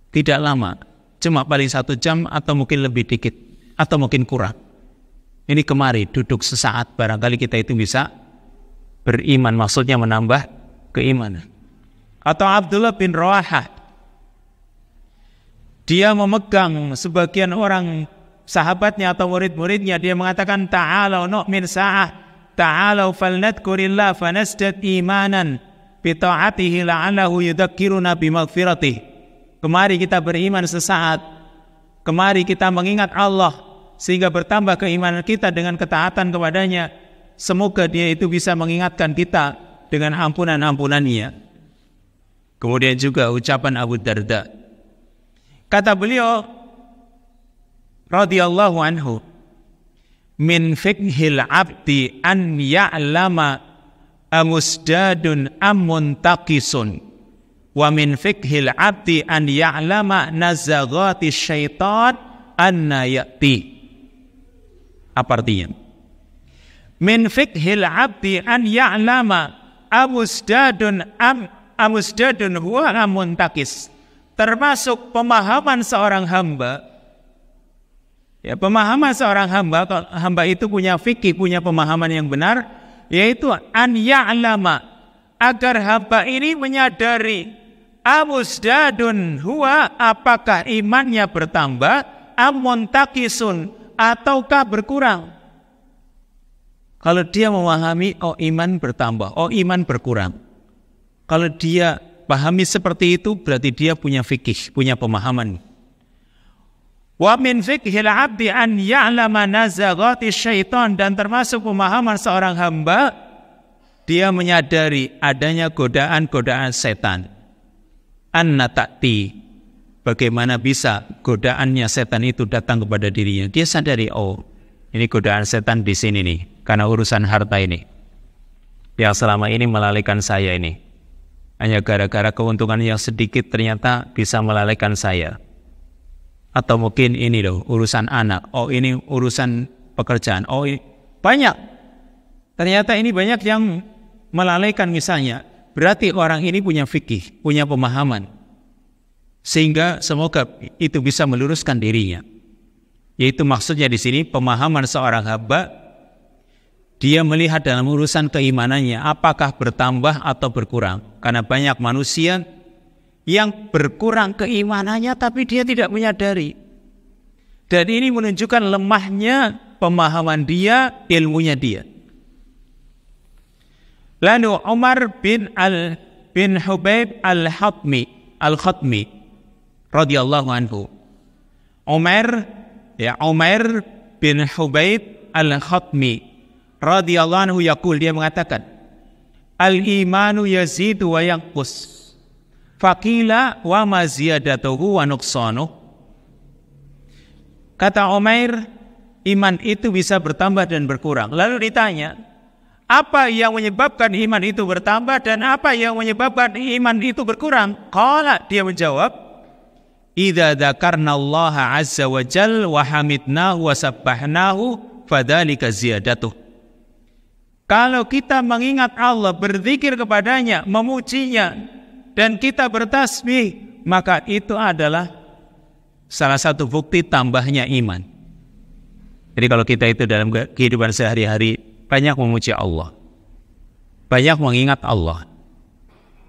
tidak lama, cuma paling 1 jam atau mungkin lebih dikit, atau mungkin kurang. Ini kemari duduk sesaat, barangkali kita itu bisa beriman, maksudnya menambah keimanan. Atau Abdullah bin Rawahah, dia memegang sebagian orang sahabatnya atau murid-muridnya, dia mengatakan, ta'alau nu'min sa'ah, ta'alau falnadkurillah fanasdad imanan bita'atihi la'allahu yudakkiruna bimaghfiratih. Kemari kita beriman sesaat, kemari kita mengingat Allah sehingga bertambah keimanan kita dengan ketaatan kepadanya. Semoga dia itu bisa mengingatkan kita dengan ampunan-ampunannya. Kemudian juga ucapan Abu Darda, kata beliau radhiyallahu anhu, min fiqhil abdi an ya'lama amusdadun amuntaqisun, wa min fiqhil abdi an ya'lama nazaghati syaitan anna ya'ti. Apa artinya? Min fiqhil abdi an ya'lama amusdadun huwa amuntaqis. Termasuk pemahaman seorang hamba, ya, pemahaman seorang hamba itu punya fikih, punya pemahaman yang benar, yaitu an ya'lama, agar hamba ini menyadari, amusdadun huwa, apakah imannya bertambah, amuntaqisun, ataukah berkurang. Kalau dia memahami, oh iman bertambah, oh iman berkurang, kalau dia pahami seperti itu, berarti dia punya fikih, punya pemahaman. Wa min fiqhil abdi an ya'lama nazaghati syaitan, dan termasuk pemahaman seorang hamba, dia menyadari adanya godaan-godaan setan. Anna ta'ti, bagaimana bisa godaannya setan itu datang kepada dirinya. Dia sadari, oh ini godaan setan di sini nih, karena urusan harta ini yang selama ini melalaikan saya ini. Hanya gara-gara keuntungan yang sedikit ternyata bisa melalaikan saya. Atau mungkin ini loh urusan anak, oh ini urusan pekerjaan, oh ini banyak. Ternyata ini banyak yang melalaikan misalnya. Berarti orang ini punya fikih, punya pemahaman, sehingga semoga itu bisa meluruskan dirinya. Yaitu maksudnya di sini pemahaman seorang hamba, dia melihat dalam urusan keimanannya apakah bertambah atau berkurang. Karena banyak manusia yang berkurang keimanannya tapi dia tidak menyadari. Dan ini menunjukkan lemahnya pemahaman dia, ilmunya dia. Lalu Umar bin Hubayb al-Khatmi radhiyallahu anhu. Umar bin Hubayb al-Khatmi radhiyallahu anhu yaqul, dia mengatakan, al-imanu yazidu wa yanqus, faqila wa ma ziyadatuhu wa nuqsanuh. Kata Umair, iman itu bisa bertambah dan berkurang. Lalu ditanya, apa yang menyebabkan iman itu bertambah dan apa yang menyebabkan iman itu berkurang? Qala, dia menjawab, idza dzakarna Allah azza wa jalla wa hamidnahu wa sabbahnahu fadzalika ziyadatuh. Kalau kita mengingat Allah, berzikir kepadanya, memujinya, dan kita bertasbih, maka itu adalah salah satu bukti tambahnya iman. Jadi kalau kita itu dalam kehidupan sehari-hari banyak memuji Allah, banyak mengingat Allah,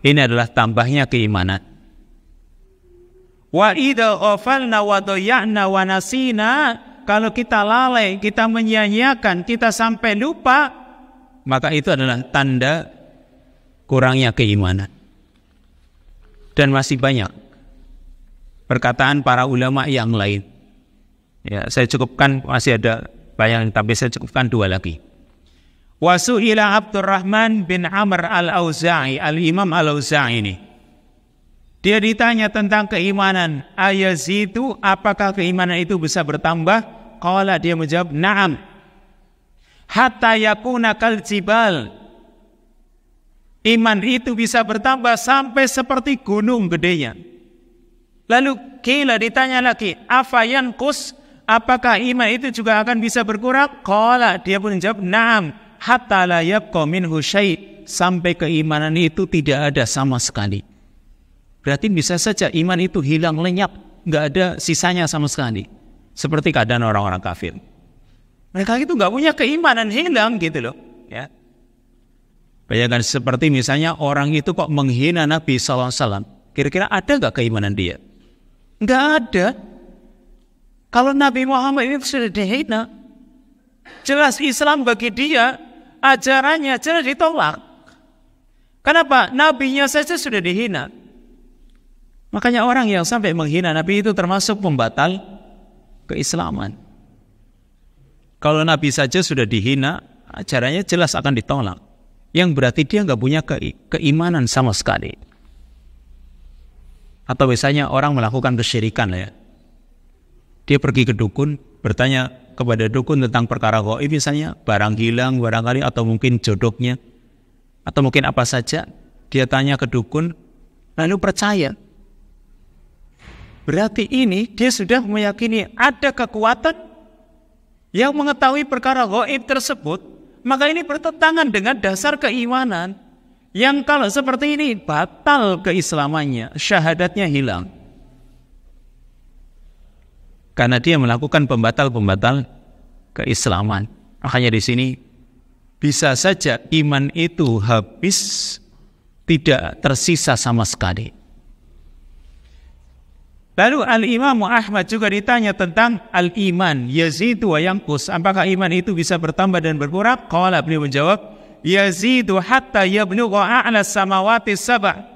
ini adalah tambahnya keimanan. Wa idza ghafalna wa dhayya'na wa nasina, kalau kita lalai, kita menyia-nyiakan, kita sampai lupa, maka itu adalah tanda kurangnya keimanan. Dan masih banyak perkataan para ulama yang lain. Ya, saya cukupkan, masih ada banyak, tapi saya cukupkan 2 lagi. Wasu'ila Abdurrahman bin Amr al-Auza'i, al-Imam al-Auza'i ini. Dia ditanya tentang keimanan. Ayazidu, apakah keimanan itu bisa bertambah? Qala, dia menjawab, na'am. Hatta yakuna kal jibal. Iman itu bisa bertambah sampai seperti gunung gedenya. Lalu kila, ditanya lagi, afayanqus, apakah iman itu juga akan bisa berkurang? Qala, dia pun menjawab, na'am. Hatta la yabqa minhu syai', sampai keimanan itu tidak ada sama sekali. Berarti bisa saja iman itu hilang lenyap, nggak ada sisanya sama sekali. Seperti keadaan orang-orang kafir. Mereka itu nggak punya keimanan, hilang gitu loh. Ya. Bayangkan seperti misalnya orang itu kok menghina Nabi SAW. Kira-kira ada nggak keimanan dia? Nggak ada. Kalau Nabi Muhammad itu sudah dihina, jelas Islam bagi dia, ajarannya jelas ditolak. Kenapa? Nabinya saja sudah dihina. Makanya orang yang sampai menghina Nabi itu termasuk pembatal keislaman. Kalau Nabi saja sudah dihina, ajarannya jelas akan ditolak. Yang berarti dia nggak punya keimanan sama sekali. Atau misalnya orang melakukan kesyirikan ya. Dia pergi ke dukun, bertanya kepada dukun tentang perkara gaib, misalnya barang hilang barangkali, atau mungkin jodohnya, atau mungkin apa saja. Dia tanya ke dukun, lalu percaya. Berarti ini dia sudah meyakini ada kekuatan yang mengetahui perkara gaib tersebut. Maka ini bertentangan dengan dasar keimanan, yang kalau seperti ini batal keislamannya, syahadatnya hilang. Karena dia melakukan pembatal-pembatal keislaman. Makanya di sini bisa saja iman itu habis, tidak tersisa sama sekali. Lalu Al-Imam Ahmad juga ditanya tentang al-iman, yazidu wa yanqus, apakah iman itu bisa bertambah dan berkurang? Qala, beliau menjawab, yazidu hatta yablugha a'la samawati sab'a.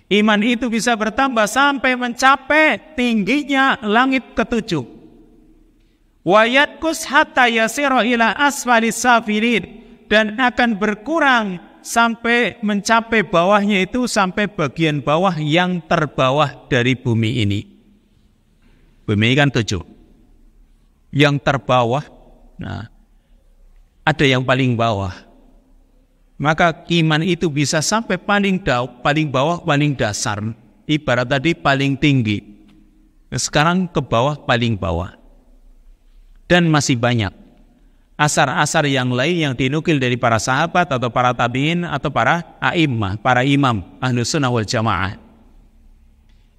Iman itu bisa bertambah sampai mencapai tingginya langit ke-7. Wa yanqus hatta yasira ila asfali safilin, dan akan berkurang sampai mencapai bawahnya itu, sampai bagian bawah yang terbawah dari bumi ini. Bumi kan 7. Yang terbawah, nah, ada yang paling bawah. Maka iman itu bisa sampai paling bawah, paling dasar. Ibarat tadi paling tinggi. Sekarang ke bawah, paling bawah. Dan masih banyak asar-asar yang lain yang dinukil dari para sahabat atau para tabi'in atau para a'immah, para imam Ahlus Sunnah wal Jamaah.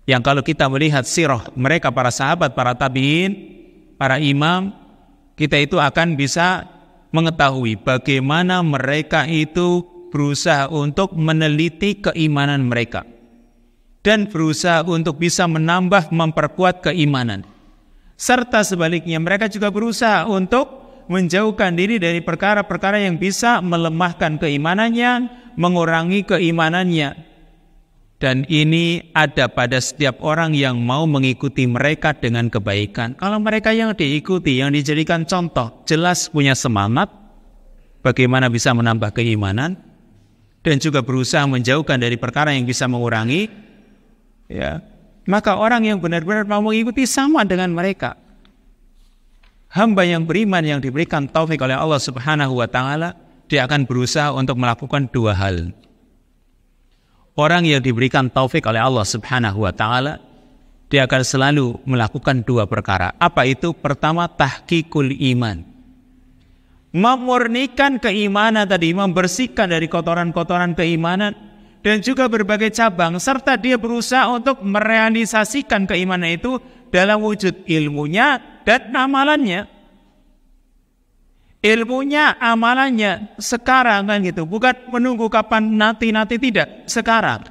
Yang kalau kita melihat sirah mereka, para sahabat, para tabi'in, para imam, kita itu akan bisa mengetahui bagaimana mereka itu berusaha untuk meneliti keimanan mereka dan berusaha untuk bisa menambah, memperkuat keimanan. Serta sebaliknya mereka juga berusaha untuk menjauhkan diri dari perkara-perkara yang bisa melemahkan keimanannya, mengurangi keimanannya. Dan ini ada pada setiap orang yang mau mengikuti mereka dengan kebaikan. Kalau mereka yang diikuti, yang dijadikan contoh, jelas punya semangat bagaimana bisa menambah keimanan dan juga berusaha menjauhkan dari perkara yang bisa mengurangi, ya, maka orang yang benar-benar mau mengikuti sama dengan mereka. Hamba yang beriman yang diberikan taufik oleh Allah Subhanahu wa ta'ala, dia akan berusaha untuk melakukan 2 hal. Orang yang diberikan taufik oleh Allah Subhanahu wa ta'ala, dia akan selalu melakukan 2 perkara. Apa itu? Pertama, tahqiqul iman. memurnikan keimanan tadi, membersihkan dari kotoran-kotoran keimanan dan juga berbagai cabang, serta dia berusaha untuk merealisasikan keimanan itu dalam wujud ilmunya dan amalannya. Ilmunya, amalannya sekarang kan gitu, bukan menunggu kapan nanti tidak, sekarang.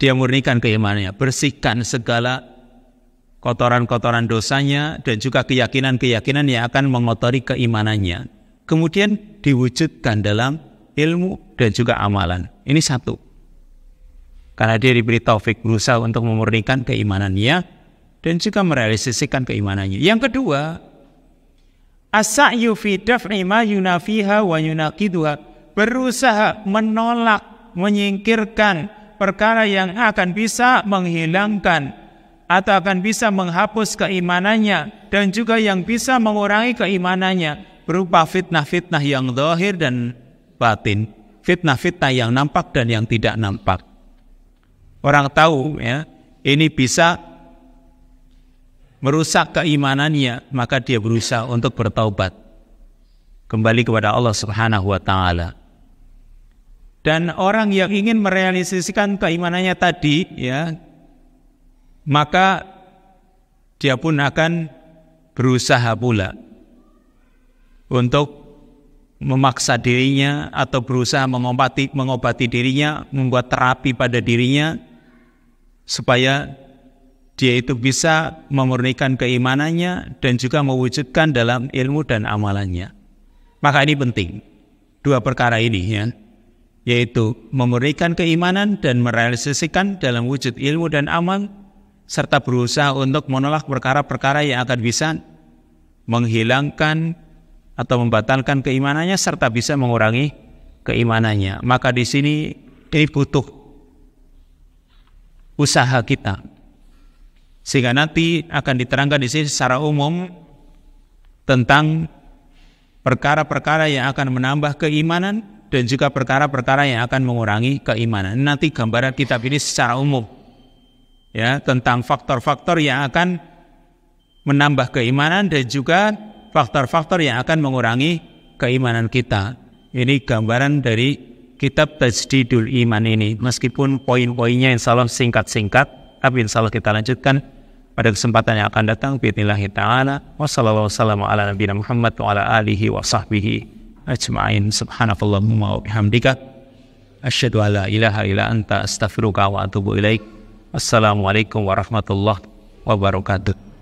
Dia murnikan keimanannya, bersihkan segala kotoran-kotoran dosanya dan juga keyakinan-keyakinan yang akan mengotori keimanannya. Kemudian diwujudkan dalam ilmu dan juga amalan. Ini satu. Karena dia diberi taufik berusaha untuk memurnikan keimanannya dan juga merealisasikan keimanannya. Yang kedua, as-sa'yu fi daf'i ma yunafiha wa yunaqiduha, berusaha menolak, menyingkirkan perkara yang akan bisa menghilangkan atau akan bisa menghapus keimanannya dan juga yang bisa mengurangi keimanannya berupa fitnah-fitnah yang zahir dan batin, fitnah-fitnah yang nampak dan yang tidak nampak. Orang tahu ya, ini bisa merusak keimanannya, maka dia berusaha untuk bertaubat kembali kepada Allah Subhanahu wa taala. Dan orang yang ingin merealisasikan keimanannya tadi ya, maka dia pun akan berusaha pula untuk memaksa dirinya atau berusaha mengobati dirinya, membuat terapi pada dirinya supaya dia itu bisa memurnikan keimanannya dan juga mewujudkan dalam ilmu dan amalannya. Maka ini penting, dua perkara ini ya, yaitu memurnikan keimanan dan merealisasikan dalam wujud ilmu dan amal, serta berusaha untuk menolak perkara-perkara yang akan bisa menghilangkan atau membatalkan keimanannya serta bisa mengurangi keimanannya. Maka di sini ini butuh usaha kita. Sehingga nanti akan diterangkan di sini secara umum tentang perkara-perkara yang akan menambah keimanan dan juga perkara-perkara yang akan mengurangi keimanan. Nanti gambaran kitab ini secara umum ya, tentang faktor-faktor yang akan menambah keimanan dan juga faktor-faktor yang akan mengurangi keimanan kita. Ini gambaran dari kitab Tajdidul Iman ini. Meskipun poin-poinnya insyaallah singkat-singkat, tapi insyaallah kita lanjutkan pada kesempatan yang akan datang. Bismillahirrahmanirrahim. Ta'ala wa sallallahu wasallam ala nabiyina Muhammad wa ala alihi wa sahbihi ajma'in. Subhanakallahumma wa bihamdika asyhadu an la ilaha illa anta astaghfiruka wa atubu ilaik. Assalamualaikum warahmatullahi wabarakatuh.